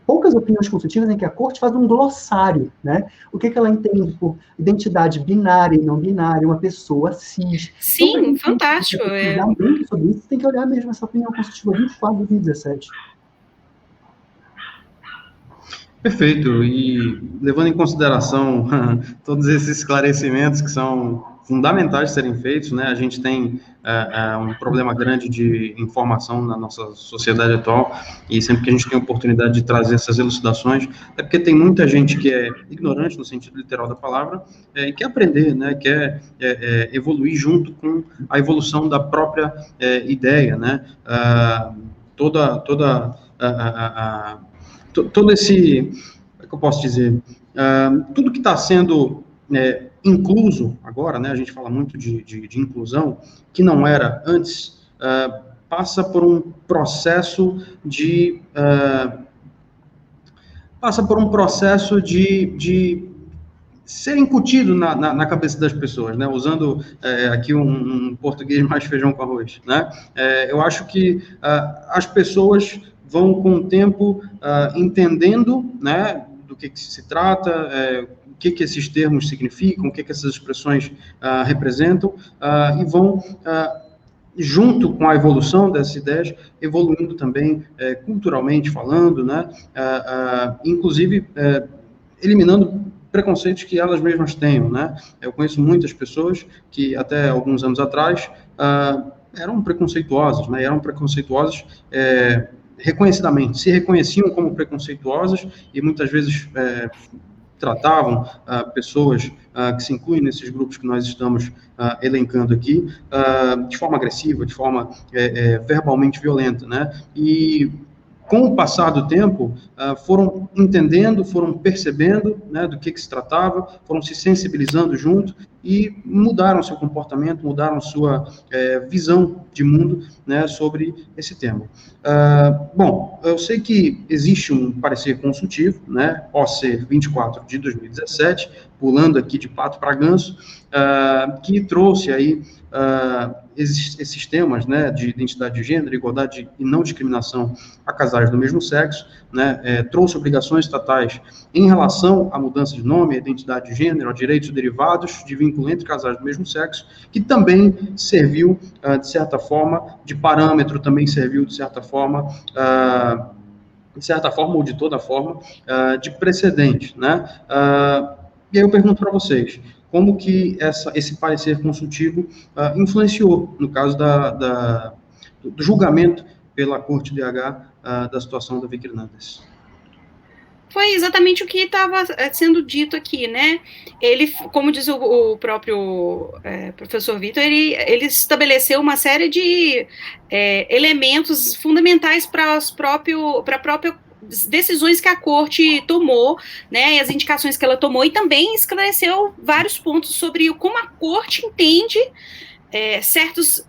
poucas opiniões consultivas em que a Corte faz um glossário, né? O que ela entende por identidade binária e não binária, uma pessoa cis. Sim, então, fantástico. Muito sobre isso, tem que olhar mesmo essa opinião consultiva 24 de 2017. Perfeito, e levando em consideração todos esses esclarecimentos que são fundamentais de serem feitos, né, a gente tem um problema grande de informação na nossa sociedade atual, e sempre que a gente tem a oportunidade de trazer essas elucidações, é porque tem muita gente que é ignorante no sentido literal da palavra, e quer aprender, né, quer evoluir junto com a evolução da própria ideia, né, todo esse, como é que eu posso dizer, tudo que está sendo incluso agora, né, a gente fala muito de inclusão, que não era antes, passa por um processo de ser incutido na cabeça das pessoas, né, usando aqui um português mais feijão com arroz, né, eu acho que as pessoas vão com o tempo entendendo, né, do que se trata, o que esses termos significam, o que essas expressões representam, e vão, junto com a evolução dessas ideias, evoluindo também culturalmente falando, né, inclusive eliminando preconceitos que elas mesmas tenham, né. Eu conheço muitas pessoas que até alguns anos atrás eram preconceituosas, né, reconhecidamente, se reconheciam como preconceituosas e muitas vezes tratavam pessoas que se incluem nesses grupos que nós estamos elencando aqui, de forma agressiva, de forma verbalmente violenta, né? E com o passar do tempo, foram entendendo, foram percebendo, né, do que se tratava, foram se sensibilizando junto e mudaram seu comportamento, mudaram sua visão de mundo, né, sobre esse tema. Bom, eu sei que existe um parecer consultivo, né, OC 24 de 2017, pulando aqui de pato para ganso, que trouxe aí esses temas, né, de identidade de gênero, igualdade e não discriminação a casais do mesmo sexo, né, trouxe obrigações estatais em relação à mudança de nome, à identidade de gênero, a direitos derivados de vínculo vínculo entre casais do mesmo sexo, que também serviu, de certa forma, de parâmetro, também serviu, de certa forma, ou de toda forma, de precedente, né? E aí eu pergunto para vocês, como que esse parecer consultivo influenciou, no caso do julgamento pela Corte DH da situação da Vicky Hernandes? Foi exatamente o que estava sendo dito aqui, né? Ele, como diz o próprio professor Vitor, ele estabeleceu uma série de elementos fundamentais para a própria decisões que a corte tomou, né, e as indicações que ela tomou, e também esclareceu vários pontos sobre como a corte entende certos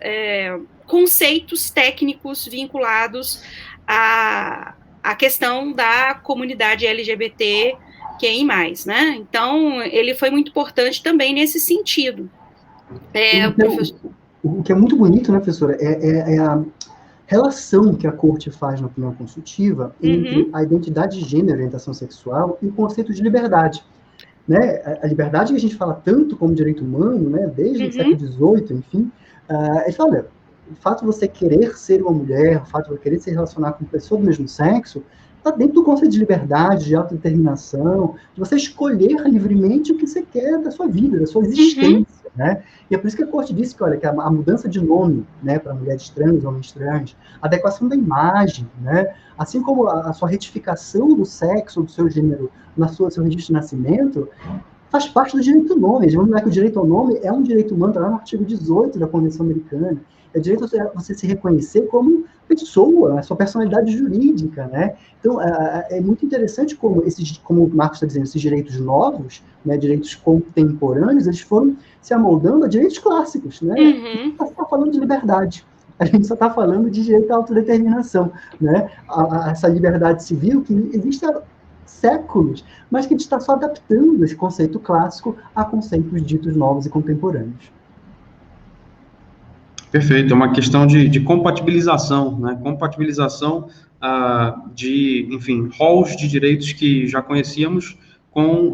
conceitos técnicos vinculados a questão da comunidade LGBT QI+, né? Então, ele foi muito importante também nesse sentido. O que é muito bonito, né, professora, é a relação que a corte faz na opinião consultiva entre a identidade de gênero, orientação sexual e o conceito de liberdade. Né? A liberdade que a gente fala tanto como direito humano, né, desde o século XVIII, enfim, ele fala, olha, o fato de você querer ser uma mulher, o fato de você querer se relacionar com pessoa do mesmo sexo, está dentro do conceito de liberdade, de autodeterminação, de você escolher livremente o que você quer da sua vida, da sua existência, né? E é por isso que a corte disse que, olha, que a mudança de nome, né, para mulheres trans, homens trans, a adequação da imagem, né, assim como a sua retificação do sexo, do seu gênero, seu registro de nascimento, faz parte do direito ao nome. Vamos lembrar que o direito ao nome é um direito humano, está lá no artigo 18 da Convenção Americana. É direito a você se reconhecer como pessoa, a sua personalidade jurídica, né? Então, é muito interessante como o Marcos está dizendo, esses direitos novos, né, direitos contemporâneos, eles foram se amoldando a direitos clássicos, né? A gente está falando de liberdade, a gente só está falando de direito à autodeterminação, né? Essa liberdade civil que existe há séculos, mas que a gente está só adaptando esse conceito clássico a conceitos ditos novos e contemporâneos. Perfeito, é uma questão de compatibilização, né? Compatibilização de, enfim, rolos de direitos que já conhecíamos com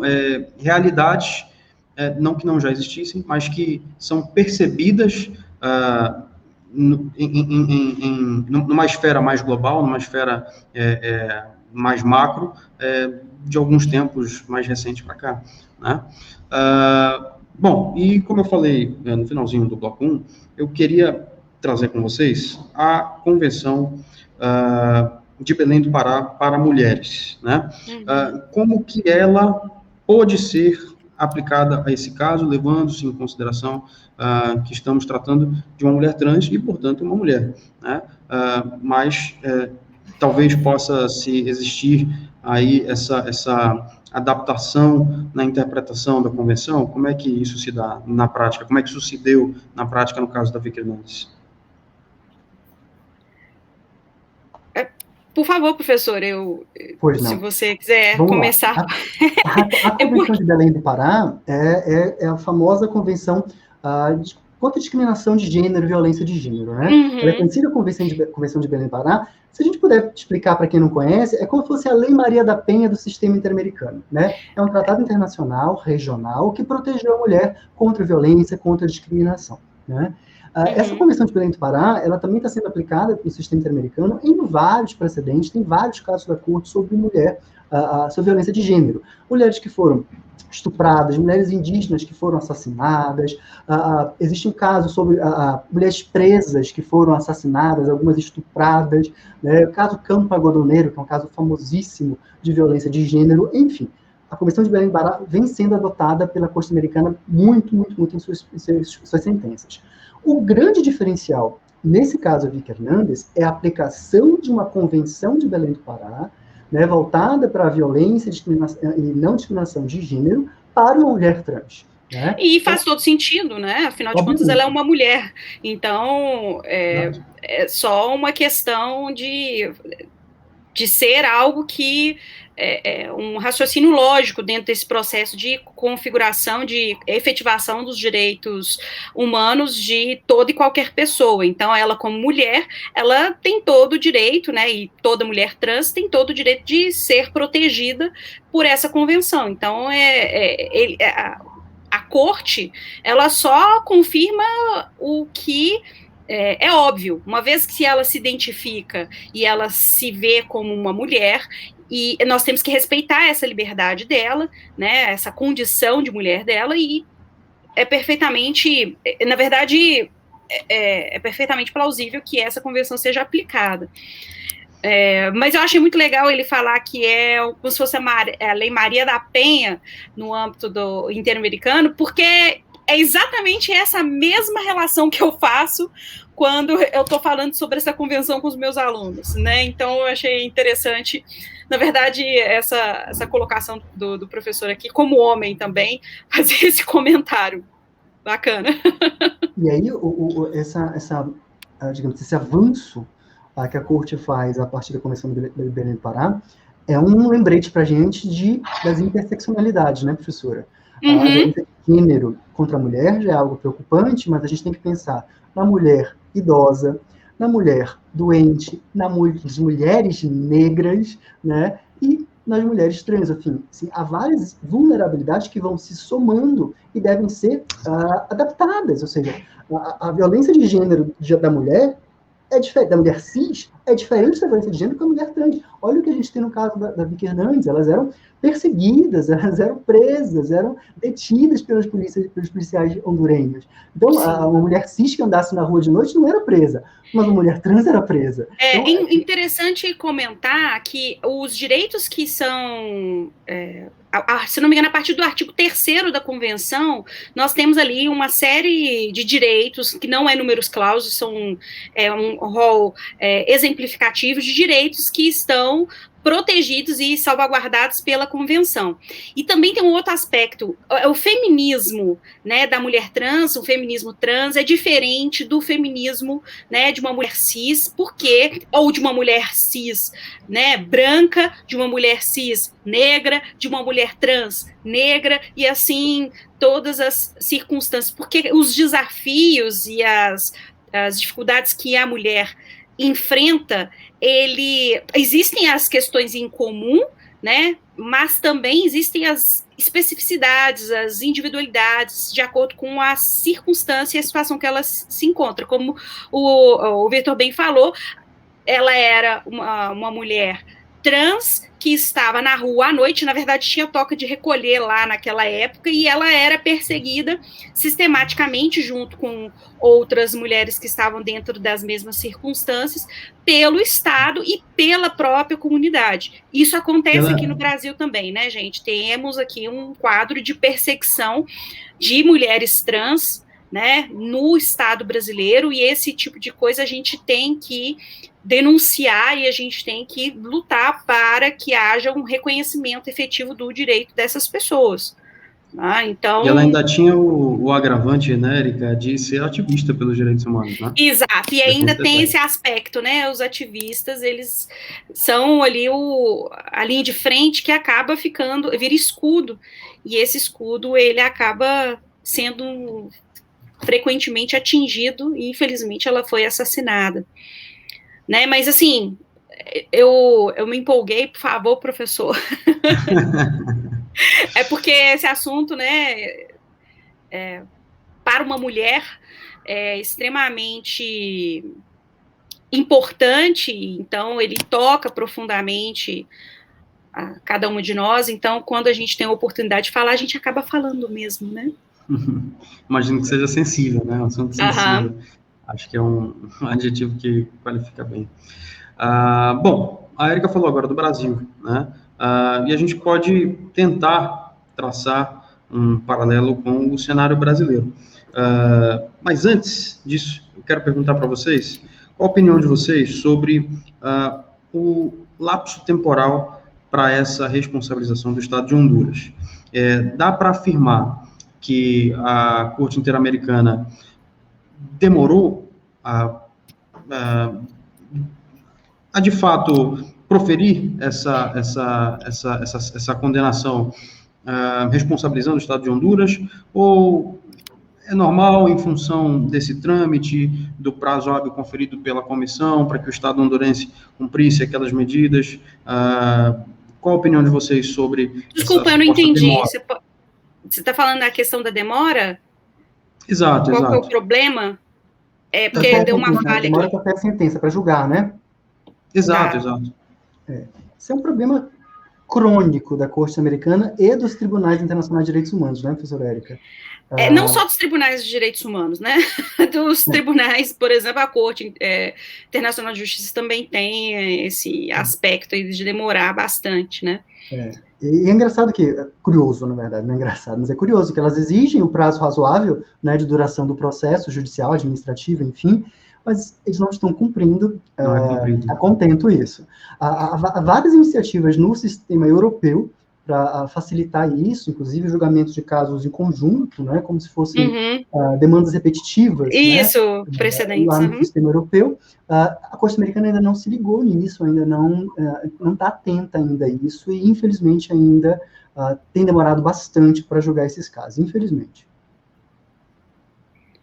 realidades, não que não já existissem, mas que são percebidas numa esfera mais global, numa esfera mais macro, de alguns tempos mais recentes para cá, né? Bom, e como eu falei no finalzinho do bloco 1, eu queria trazer com vocês a Convenção de Belém do Pará para mulheres, né? Como que ela pode ser aplicada a esse caso, levando-se em consideração que estamos tratando de uma mulher trans e, portanto, uma mulher, né? Mas talvez possa se existir aí essa adaptação na interpretação da convenção. Como é que isso se dá na prática? Como é que isso se deu na prática no caso da Vicky Hernandes? Por favor, professor, se você quiser Vamos começar. A Convenção de Belém do Pará é a famosa Convenção contra a discriminação de gênero e violência de gênero, né? Ela é conhecida como Convenção de Belém do Pará. Se a gente puder explicar para quem não conhece, é como se fosse a Lei Maria da Penha do sistema interamericano, né? É um tratado internacional, regional, que protegeu a mulher contra a violência, contra a discriminação, né? Essa Convenção de Belém do Pará, ela também está sendo aplicada no sistema interamericano em vários precedentes, tem vários casos da corte sobre mulher, sobre violência de gênero. Mulheres que foram estupradas, mulheres indígenas que foram assassinadas, existe um caso sobre mulheres presas que foram assassinadas, algumas estupradas, né? O caso Campo Algodoneiro, que é um caso famosíssimo de violência de gênero, enfim. A Convenção de Belém do Pará vem sendo adotada pela Corte Americana muito em suas sentenças. O grande diferencial, nesse caso, a Vicky Hernandes, é a aplicação de uma Convenção de Belém do Pará, né, voltada para a violência e não discriminação de gênero para uma mulher trans. Né? E faz todo sentido, né? Afinal de contas, ela é uma mulher. Então, é só uma questão de ser algo que um raciocínio lógico dentro desse processo de configuração, de efetivação dos direitos humanos de toda e qualquer pessoa. Então, ela como mulher, ela tem todo o direito, né, e toda mulher trans tem todo o direito de ser protegida por essa convenção. Então, a corte, ela só confirma o que é óbvio, uma vez que ela se identifica e ela se vê como uma mulher, e nós temos que respeitar essa liberdade dela, né, essa condição de mulher dela, e é perfeitamente, na verdade, é perfeitamente plausível que essa convenção seja aplicada. Mas eu achei muito legal ele falar que é como se fosse a Lei Maria da Penha no âmbito do interamericano, porque é exatamente essa mesma relação que eu faço quando eu estou falando sobre essa convenção com os meus alunos, né? Então eu achei interessante, na verdade, essa colocação do professor aqui, como homem também, fazer esse comentário. Bacana. E aí, digamos, esse avanço que a Corte faz a partir da Convenção de Belém do Pará é um lembrete para a gente das interseccionalidades, né, professora? Uhum. A violência de gênero contra a mulher já é algo preocupante, mas a gente tem que pensar na mulher idosa, na mulher doente, nas mulheres negras, né, e nas mulheres trans, enfim, há várias vulnerabilidades que vão se somando e devem ser adaptadas, ou seja, a violência de gênero da mulher é diferente, da mulher cis, é diferente da violência de gênero da mulher trans. Olha o que a gente tem no caso da Vicky Hernandes, elas eram perseguidas, elas eram presas, eram detidas pelos policiais hondurenhos. Então, uma mulher cis que andasse na rua de noite não era presa, mas uma mulher trans era presa. É interessante comentar que os direitos que são... se não me engano, a partir do artigo 3º da Convenção, nós temos ali uma série de direitos, que não é números clausos, são um rol exemplificativo de direitos que estão protegidos e salvaguardados pela Convenção. E também tem um outro aspecto, o feminismo, né, da mulher trans, o feminismo trans é diferente do feminismo, né, de uma mulher cis, ou de uma mulher cis, né, branca, de uma mulher cis negra, de uma mulher trans negra, e assim, todas as circunstâncias, porque os desafios e as dificuldades que a mulher enfrenta, existem as questões em comum, né, mas também existem as especificidades, as individualidades, de acordo com a circunstância e a situação que ela se encontra. Como o Vitor bem falou, ela era uma mulher trans que estava na rua à noite, na verdade tinha toque de recolher lá naquela época, e ela era perseguida sistematicamente junto com outras mulheres que estavam dentro das mesmas circunstâncias pelo Estado e pela própria comunidade. Isso acontece aqui no Brasil também, né, gente? Temos aqui um quadro de perseguição de mulheres trans, né, no Estado brasileiro, e esse tipo de coisa a gente tem que denunciar e a gente tem que lutar para que haja um reconhecimento efetivo do direito dessas pessoas. Então... E ela ainda tinha o agravante, né, Érica, de ser ativista pelos direitos humanos, né? Exato, e ainda tem esse aspecto, né, os ativistas, eles são ali a linha de frente que acaba vira escudo, e esse escudo, ele acaba sendo frequentemente atingido, e infelizmente ela foi assassinada. Né, mas assim, eu me empolguei, por favor, professor. É porque esse assunto, né, para uma mulher é extremamente importante, então ele toca profundamente a cada uma de nós, então quando a gente tem a oportunidade de falar, a gente acaba falando mesmo, né? Imagino que seja sensível, né, um assunto sensível. Acho que é um adjetivo que qualifica bem. Bom, a Érica falou agora do Brasil, né? E a gente pode tentar traçar um paralelo com o cenário brasileiro. Mas antes disso, eu quero perguntar para vocês qual a opinião de vocês sobre o lapso temporal para essa responsabilização do Estado de Honduras. Dá para afirmar que a Corte Interamericana demorou a de fato proferir essa condenação responsabilizando o Estado de Honduras, ou é normal em função desse trâmite, do prazo hábil conferido pela comissão para que o Estado hondurense cumprisse aquelas medidas? Qual a opinião de vocês sobre... Desculpa, eu não entendi. Você está falando da questão da demora? Exato, Qual que é o exato. problema? Porque deu uma falha demora aqui. para a sentença, para julgar, né? Exato, Tá. exato. Isso é um problema crônico da Corte Americana e dos Tribunais Internacionais de Direitos Humanos, né, professora Érica? Não só dos tribunais de direitos humanos, né? Dos tribunais, por exemplo, a Corte Internacional de Justiça também tem esse aspecto aí de demorar bastante, né? E é engraçado que, curioso, na verdade, não é engraçado, mas é curioso que elas exigem o prazo razoável, né, de duração do processo judicial, administrativo, enfim, mas eles não estão cumprindo, a contento isso. Há várias iniciativas no sistema europeu para facilitar isso, inclusive julgamentos de casos em conjunto, né, como se fossem demandas repetitivas. Isso, né, precedentes. lá no sistema europeu. A Corte Americana ainda não se ligou nisso, ainda não está atenta ainda a isso, e infelizmente ainda tem demorado bastante para julgar esses casos, infelizmente.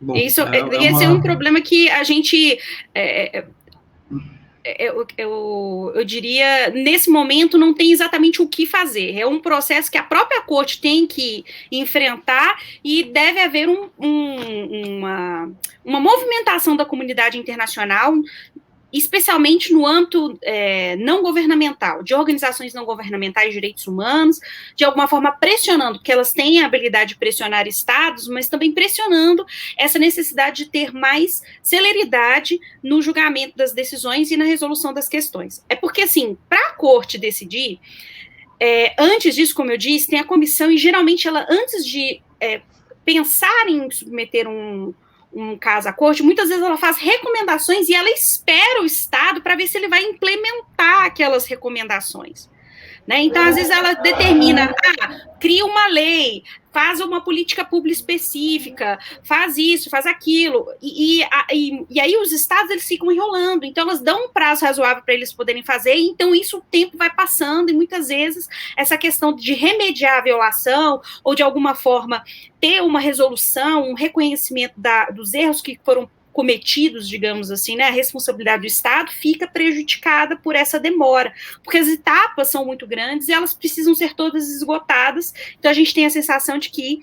Bom, isso esse é um problema que a gente... Eu diria, nesse momento, não tem exatamente o que fazer. É um processo que a própria corte tem que enfrentar e deve haver uma movimentação da comunidade internacional, especialmente no âmbito não governamental, de organizações não governamentais de direitos humanos, de alguma forma pressionando, porque elas têm a habilidade de pressionar estados, mas também pressionando essa necessidade de ter mais celeridade no julgamento das decisões e na resolução das questões. É porque, assim, para a corte decidir, antes disso, como eu disse, tem a comissão, e geralmente ela, antes de pensar em submeter um caso à corte, muitas vezes ela faz recomendações e ela espera o Estado para ver se ele vai implementar aquelas recomendações. Né? Então, às vezes, ela determina, cria uma lei, faz uma política pública específica, faz isso, faz aquilo, e aí os estados eles ficam enrolando, então elas dão um prazo razoável para eles poderem fazer, então isso o tempo vai passando, e muitas vezes essa questão de remediar a violação, ou de alguma forma ter uma resolução, um reconhecimento dos erros que foram cometidos, digamos assim, né, a responsabilidade do Estado fica prejudicada por essa demora, porque as etapas são muito grandes e elas precisam ser todas esgotadas, então a gente tem a sensação de que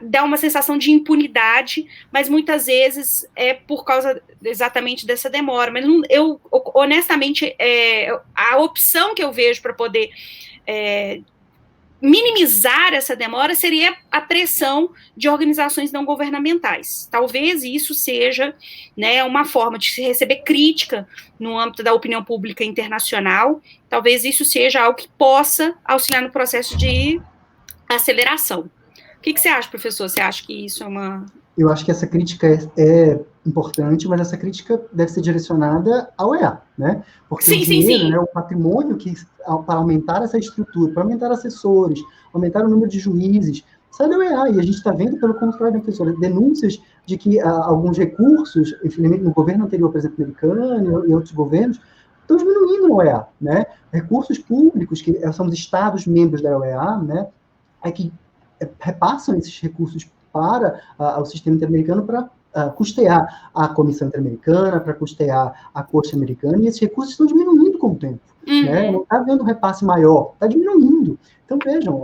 dá uma sensação de impunidade, mas muitas vezes é por causa exatamente dessa demora, mas eu, honestamente, a opção que eu vejo para poder minimizar essa demora seria a pressão de organizações não governamentais. Talvez isso seja, né, uma forma de se receber crítica no âmbito da opinião pública internacional, talvez isso seja algo que possa auxiliar no processo de aceleração. O que você acha, professor? Você acha que isso é uma... Eu acho que essa crítica é importante, mas essa crítica deve ser direcionada ao EA, né? Porque o dinheiro, né, o patrimônio que, para aumentar essa estrutura, para aumentar assessores, aumentar o número de juízes, sai do EA, e a gente está vendo, pelo contrário, professora, denúncias de que alguns recursos, infelizmente no governo anterior, por exemplo, americano e outros governos, estão diminuindo no OEA, né? Recursos públicos, que são os estados membros da OEA, né, que repassam esses recursos para o sistema interamericano para custear a Comissão Interamericana, para custear a Corte Americana, e esses recursos estão diminuindo com o tempo. Né? Não está havendo um repasse maior, está diminuindo. Então, vejam,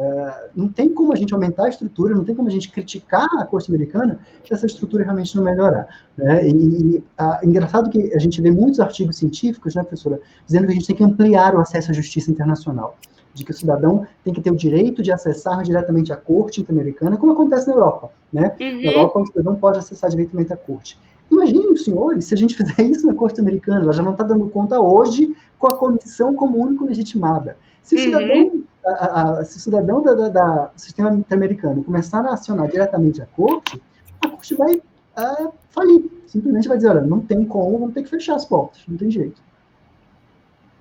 não tem como a gente aumentar a estrutura, não tem como a gente criticar a Corte Americana se essa estrutura realmente não melhorar. Né? Engraçado que a gente vê muitos artigos científicos, né, professora, dizendo que a gente tem que ampliar o acesso à justiça internacional, de que o cidadão tem que ter o direito de acessar diretamente a Corte Interamericana, como acontece na Europa. Né? Na Europa, o cidadão pode acessar diretamente a Corte. Imaginem, senhores, se a gente fizer isso na Corte Americana, ela já não está dando conta hoje com a comissão como único legitimada. Se o cidadão do sistema interamericano começar a acionar diretamente a Corte vai falir. Simplesmente vai dizer, olha, não tem como, vamos ter que fechar as portas, não tem jeito.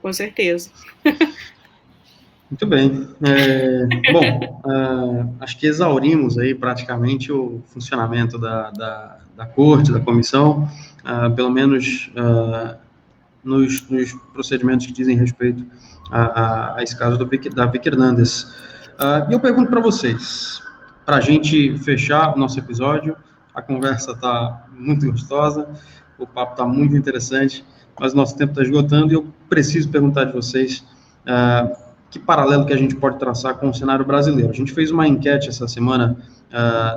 Com certeza. Muito bem. Acho que exaurimos aí praticamente o funcionamento da Corte, da Comissão, pelo menos nos procedimentos que dizem respeito a esse caso da Vicky Hernandes. E eu pergunto para vocês, para a gente fechar o nosso episódio, a conversa está muito gostosa, o papo está muito interessante, mas o nosso tempo está esgotando e eu preciso perguntar de vocês que paralelo que a gente pode traçar com o cenário brasileiro? A gente fez uma enquete essa semana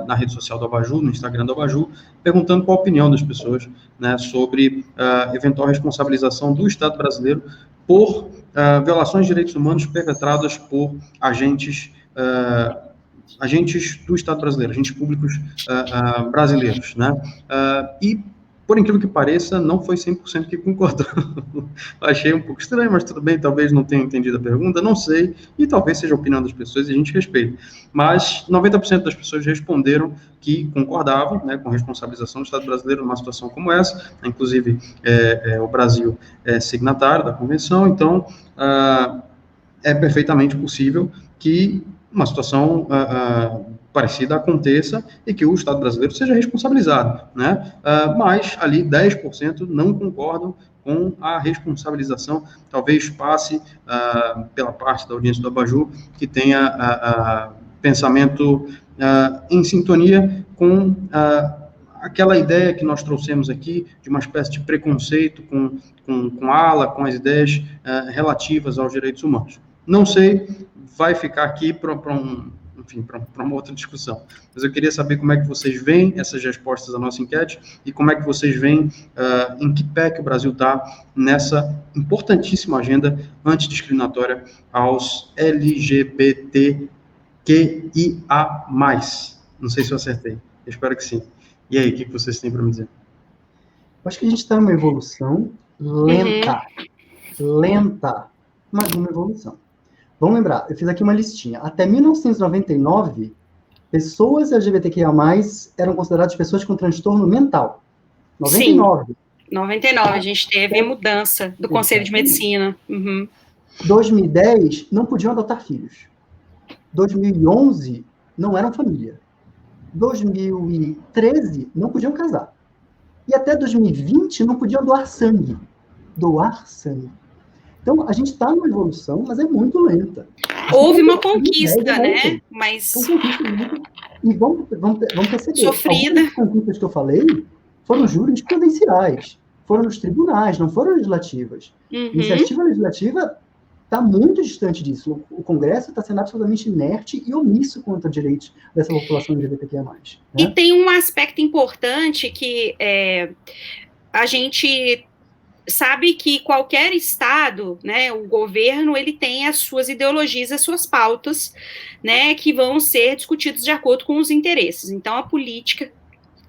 na rede social do Abajur, no Instagram do Abajur, perguntando qual a opinião das pessoas, né, sobre eventual responsabilização do Estado brasileiro por violações de direitos humanos perpetradas por agentes do Estado brasileiro, agentes públicos brasileiros, né? E, por incrível que pareça, não foi 100% que concordou. Achei um pouco estranho, mas tudo bem, talvez não tenha entendido a pergunta, não sei, e talvez seja a opinião das pessoas e a gente respeita. Mas 90% das pessoas responderam que concordavam, né, com a responsabilização do Estado brasileiro numa situação como essa, inclusive o Brasil é signatário da convenção, então é perfeitamente possível que uma situação parecida aconteça e que o Estado brasileiro seja responsabilizado, né? Mas ali 10% não concordam com a responsabilização, talvez passe pela parte da audiência do Abajur que tenha pensamento em sintonia com aquela ideia que nós trouxemos aqui de uma espécie de preconceito com a ala, com as ideias relativas aos direitos humanos. Não sei, vai ficar aqui para uma outra discussão. Mas eu queria saber como é que vocês veem essas respostas à nossa enquete e como é que vocês veem em que pé que o Brasil está nessa importantíssima agenda antidiscriminatória aos LGBTQIA+. Não sei se eu acertei, eu espero que sim. E aí, o que vocês têm para me dizer? Acho que a gente está numa evolução lenta, mas uma evolução. Vamos lembrar, eu fiz aqui uma listinha. Até 1999, pessoas LGBTQIA+, eram consideradas pessoas com transtorno mental. 99. Sim, 99, a gente teve mudança do Conselho de Medicina. 2010, não podiam adotar filhos. 2011, não eram família. 2013, não podiam casar. E até 2020, não podiam doar sangue. Então, a gente está numa evolução, mas é muito lenta. Houve uma conquista, né? Mas... E vamos perceber. Sofrida. As conquistas que eu falei foram jurisprudenciais, foram nos tribunais, não foram legislativas. Iniciativa legislativa está muito distante disso. O Congresso está sendo absolutamente inerte e omisso contra direitos dessa população LGBTQIA+. Né? E tem um aspecto importante que a gente sabe que qualquer estado, né, o governo, ele tem as suas ideologias, as suas pautas, né, que vão ser discutidas de acordo com os interesses. Então, a política,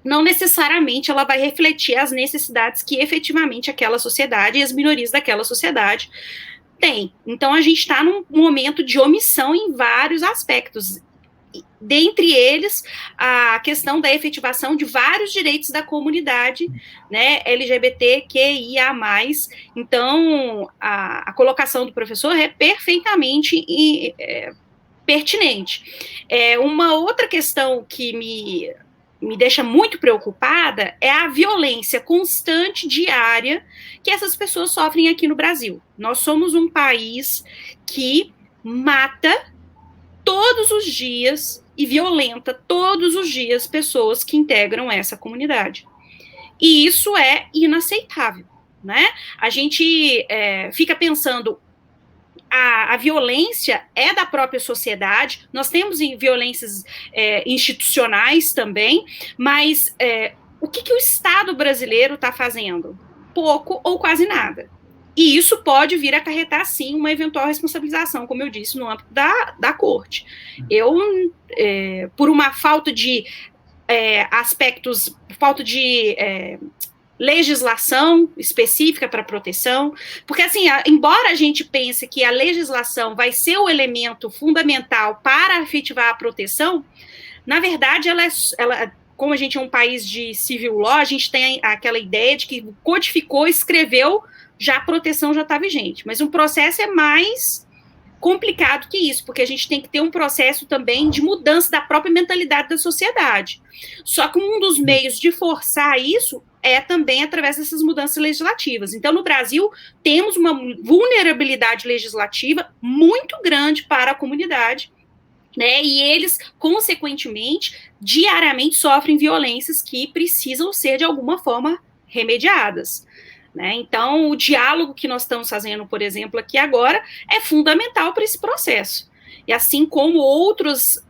não necessariamente, ela vai refletir as necessidades que efetivamente aquela sociedade e as minorias daquela sociedade têm. Então, a gente está num momento de omissão em vários aspectos. Dentre eles, a questão da efetivação de vários direitos da comunidade, né, LGBTQIA+. Então, a colocação do professor é perfeitamente pertinente. Uma outra questão que me deixa muito preocupada é a violência constante, diária, que essas pessoas sofrem aqui no Brasil. Nós somos um país que mata todos os dias e violenta todos os dias pessoas que integram essa comunidade. E isso é inaceitável, né? A gente fica pensando, a violência é da própria sociedade, nós temos violências institucionais também, mas o que o Estado brasileiro está fazendo? Pouco ou quase nada. E isso pode vir a acarretar, sim, uma eventual responsabilização, como eu disse, no âmbito da corte. Por uma falta de falta de legislação específica para proteção, porque, assim, embora a gente pense que a legislação vai ser o elemento fundamental para efetivar a proteção, na verdade, ela como a gente é um país de civil law, a gente tem aquela ideia de que codificou, escreveu, já a proteção já está vigente. Mas um processo é mais complicado que isso, porque a gente tem que ter um processo também de mudança da própria mentalidade da sociedade. Só que um dos meios de forçar isso é também através dessas mudanças legislativas. Então, no Brasil, temos uma vulnerabilidade legislativa muito grande para a comunidade, né? E eles, consequentemente, diariamente sofrem violências que precisam ser, de alguma forma, remediadas. né? Então, o diálogo que nós estamos fazendo, por exemplo, aqui agora, é fundamental para esse processo. E assim como outros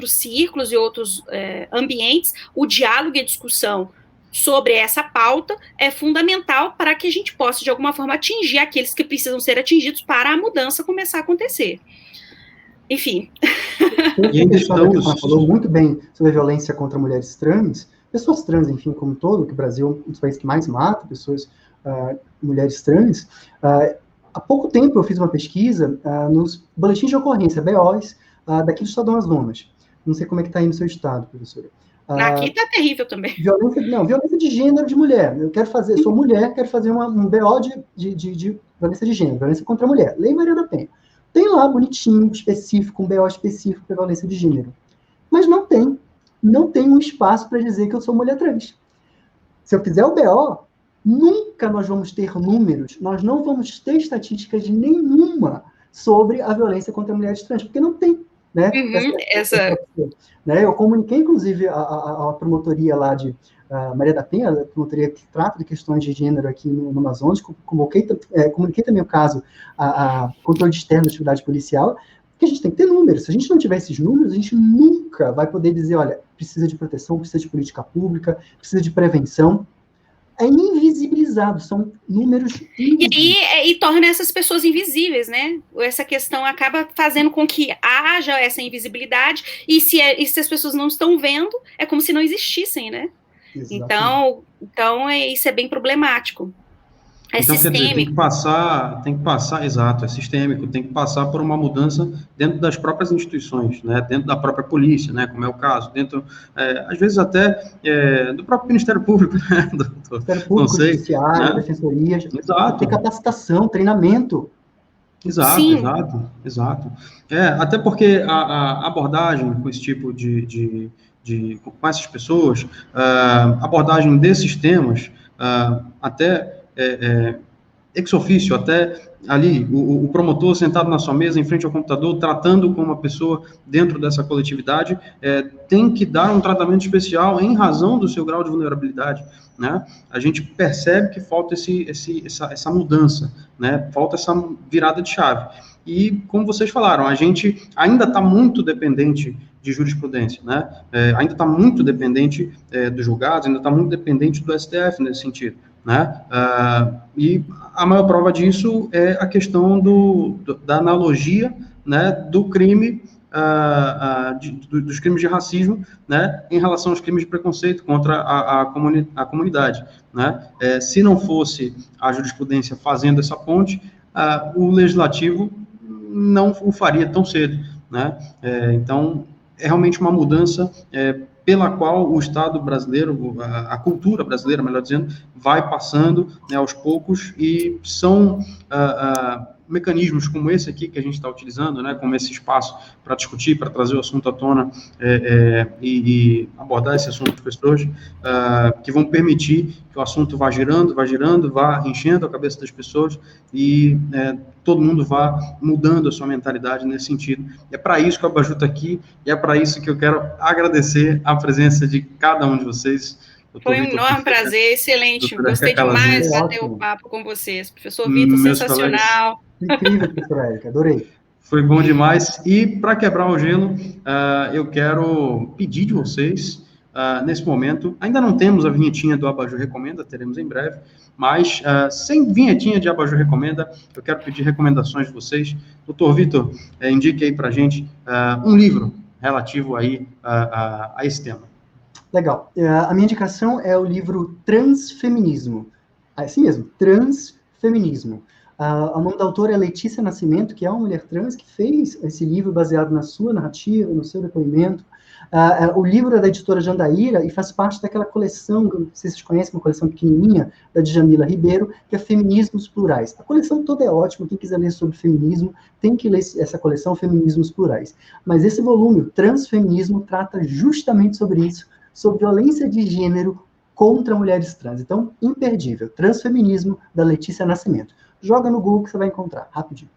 círculos e outros ambientes, o diálogo e a discussão sobre essa pauta é fundamental para que a gente possa, de alguma forma, atingir aqueles que precisam ser atingidos para a mudança começar a acontecer. Enfim. E ainda falou muito bem sobre a violência contra mulheres trans, pessoas trans, enfim, como um todo, que o Brasil é um dos países que mais mata pessoas, mulheres trans. Há pouco tempo eu fiz uma pesquisa nos boletins de ocorrência, BOs, daqui do estado do Amazonas. Não sei como é que está aí no seu estado, professora. Aqui está terrível também. Violência de gênero de mulher. Eu quero fazer, sou mulher, quero fazer um BO de violência de gênero, violência contra a mulher. Lei Maria da Penha. Tem lá, bonitinho, específico, um BO específico para violência de gênero. Mas não tem um espaço para dizer que eu sou mulher trans. Se eu fizer o BO, nunca nós vamos ter números, nós não vamos ter estatísticas nenhuma sobre a violência contra mulheres trans, porque não tem. Né? Né? Eu comuniquei, inclusive, a promotoria lá de Maria da Penha, a promotoria que trata de questões de gênero aqui no Amazonas, comuniquei também o caso a controle externo da atividade policial, que a gente tem que ter números. Se a gente não tiver esses números, a gente nunca vai poder dizer, olha, precisa de proteção, precisa de política pública, precisa de prevenção. É invisibilizado, são números invisíveis. E torna essas pessoas invisíveis, né? Essa questão acaba fazendo com que haja essa invisibilidade, e se as pessoas não estão vendo, é como se não existissem, né? Exatamente. Então isso é bem problemático. É então, sistêmico. Quer dizer, tem que passar, exato, é sistêmico, tem que passar por uma mudança dentro das próprias instituições, né, dentro da própria polícia, né, como é o caso, dentro, às vezes até do próprio Ministério Público, né, Ministério Público, Judiciário, né? Defensoria, exato. Tem capacitação, treinamento. Exato, sim. Exato. Até porque a abordagem com esse tipo com essas pessoas, a abordagem desses temas, até ex officio, até ali, o promotor sentado na sua mesa, em frente ao computador, tratando com uma pessoa dentro dessa coletividade, tem que dar um tratamento especial em razão do seu grau de vulnerabilidade, né? A gente percebe que falta essa mudança, né? Falta essa virada de chave. E, como vocês falaram, a gente ainda está muito dependente de jurisprudência, né? Ainda está muito dependente dos julgados, ainda está muito dependente do STF nesse sentido, né? E a maior prova disso é a questão da analogia, né, do crime, dos crimes de racismo, né, em relação aos crimes de preconceito contra a comunidade, né? Se não fosse a jurisprudência fazendo essa ponte, o legislativo não o faria tão cedo, né? Então, é realmente uma mudança pela qual o Estado brasileiro, a cultura brasileira, melhor dizendo, vai passando, né, aos poucos, e são mecanismos como esse aqui que a gente está utilizando, né, como esse espaço para discutir, para trazer o assunto à tona e abordar esse assunto com as pessoas, que vão permitir que o assunto vá girando, vá enchendo a cabeça das pessoas e todo mundo vá mudando a sua mentalidade nesse sentido. É para isso que o Abajur está aqui, e é para isso que eu quero agradecer a presença de cada um de vocês. Foi um enorme prazer, excelente. Gostei demais de bater o papo com vocês. Professor Vitor, sensacional. Incrível, professora Érica, adorei. Foi bom demais. E, para quebrar o gelo, eu quero pedir de vocês, nesse momento, ainda não temos a vinhetinha do Abajur Recomenda, teremos em breve, mas sem vinhetinha de Abajur Recomenda, eu quero pedir recomendações de vocês. Doutor Vitor, indique aí para a gente um livro relativo aí a esse tema. Legal. A minha indicação é o livro Transfeminismo. Assim mesmo, Transfeminismo. O nome da autora é Letícia Nascimento, que é uma mulher trans que fez esse livro baseado na sua narrativa, no seu depoimento. O livro é da editora Jandaíra e faz parte daquela coleção, não sei se vocês conhecem, uma coleção pequenininha, da Djamila Ribeiro, que é Feminismos Plurais. A coleção toda é ótima, quem quiser ler sobre feminismo, tem que ler essa coleção, Feminismos Plurais. Mas esse volume, o Transfeminismo, trata justamente sobre isso, sobre violência de gênero contra mulheres trans. Então, imperdível. Transfeminismo, da Letícia Nascimento. Joga no Google que você vai encontrar, rapidinho.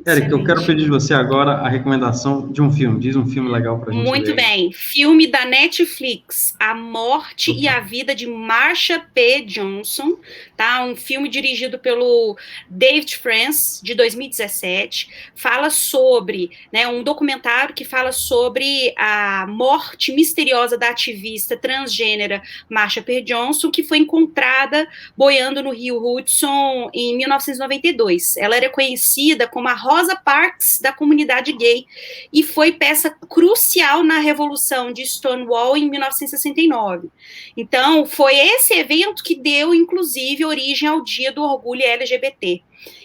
Érica, eu quero pedir de você agora a recomendação de um filme. Diz um filme legal pra gente ver. Muito bem. Filme da Netflix, A Morte e a Vida de Marsha P. Johnson, tá? Um filme dirigido pelo David France, de 2017. Fala sobre, né, um documentário que fala sobre a morte misteriosa da ativista transgênera Marsha P. Johnson, que foi encontrada boiando no rio Hudson em 1992. Ela era conhecida como a Rosa Parks da comunidade gay e foi peça crucial na Revolução de Stonewall em 1969. Então, foi esse evento que deu, inclusive, origem ao Dia do Orgulho LGBT.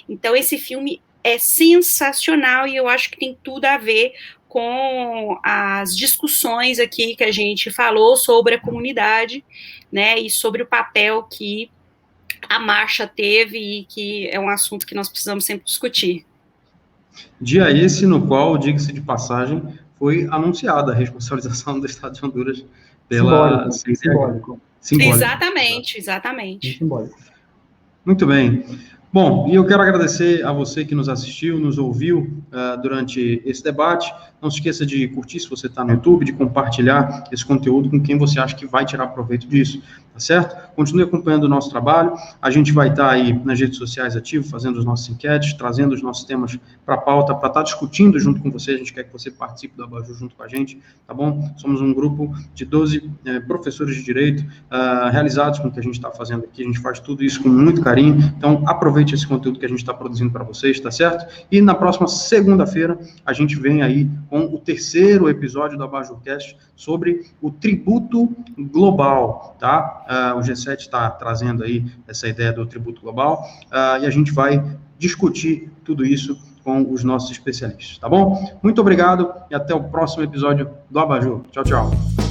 Então, esse filme é sensacional e eu acho que tem tudo a ver com as discussões aqui que a gente falou sobre a comunidade, né, e sobre o papel que a marcha teve e que é um assunto que nós precisamos sempre discutir. Dia esse no qual, diga-se de passagem, foi anunciada a responsabilização do Estado de Honduras pela... Simbólico. Exatamente. Simbólico. Muito bem. Bom, e eu quero agradecer a você que nos assistiu, nos ouviu durante esse debate. Não se esqueça de curtir se você está no YouTube, de compartilhar esse conteúdo com quem você acha que vai tirar proveito disso, tá certo? Continue acompanhando o nosso trabalho. A gente vai estar aí nas redes sociais ativo, fazendo os nossos enquetes, trazendo os nossos temas para a pauta, para estar discutindo junto com você. A gente quer que você participe do Abajur junto com a gente, tá bom? Somos um grupo de 12 professores de direito realizados com o que a gente está fazendo aqui. A gente faz tudo isso com muito carinho. Então, aproveite esse conteúdo que a gente está produzindo para vocês, tá certo? E na próxima segunda-feira, a gente vem aí com o terceiro episódio do AbajurCast sobre o tributo global, tá? O G7 está trazendo aí essa ideia do tributo global e a gente vai discutir tudo isso com os nossos especialistas, tá bom? Muito obrigado e até o próximo episódio do Abajur. Tchau, tchau.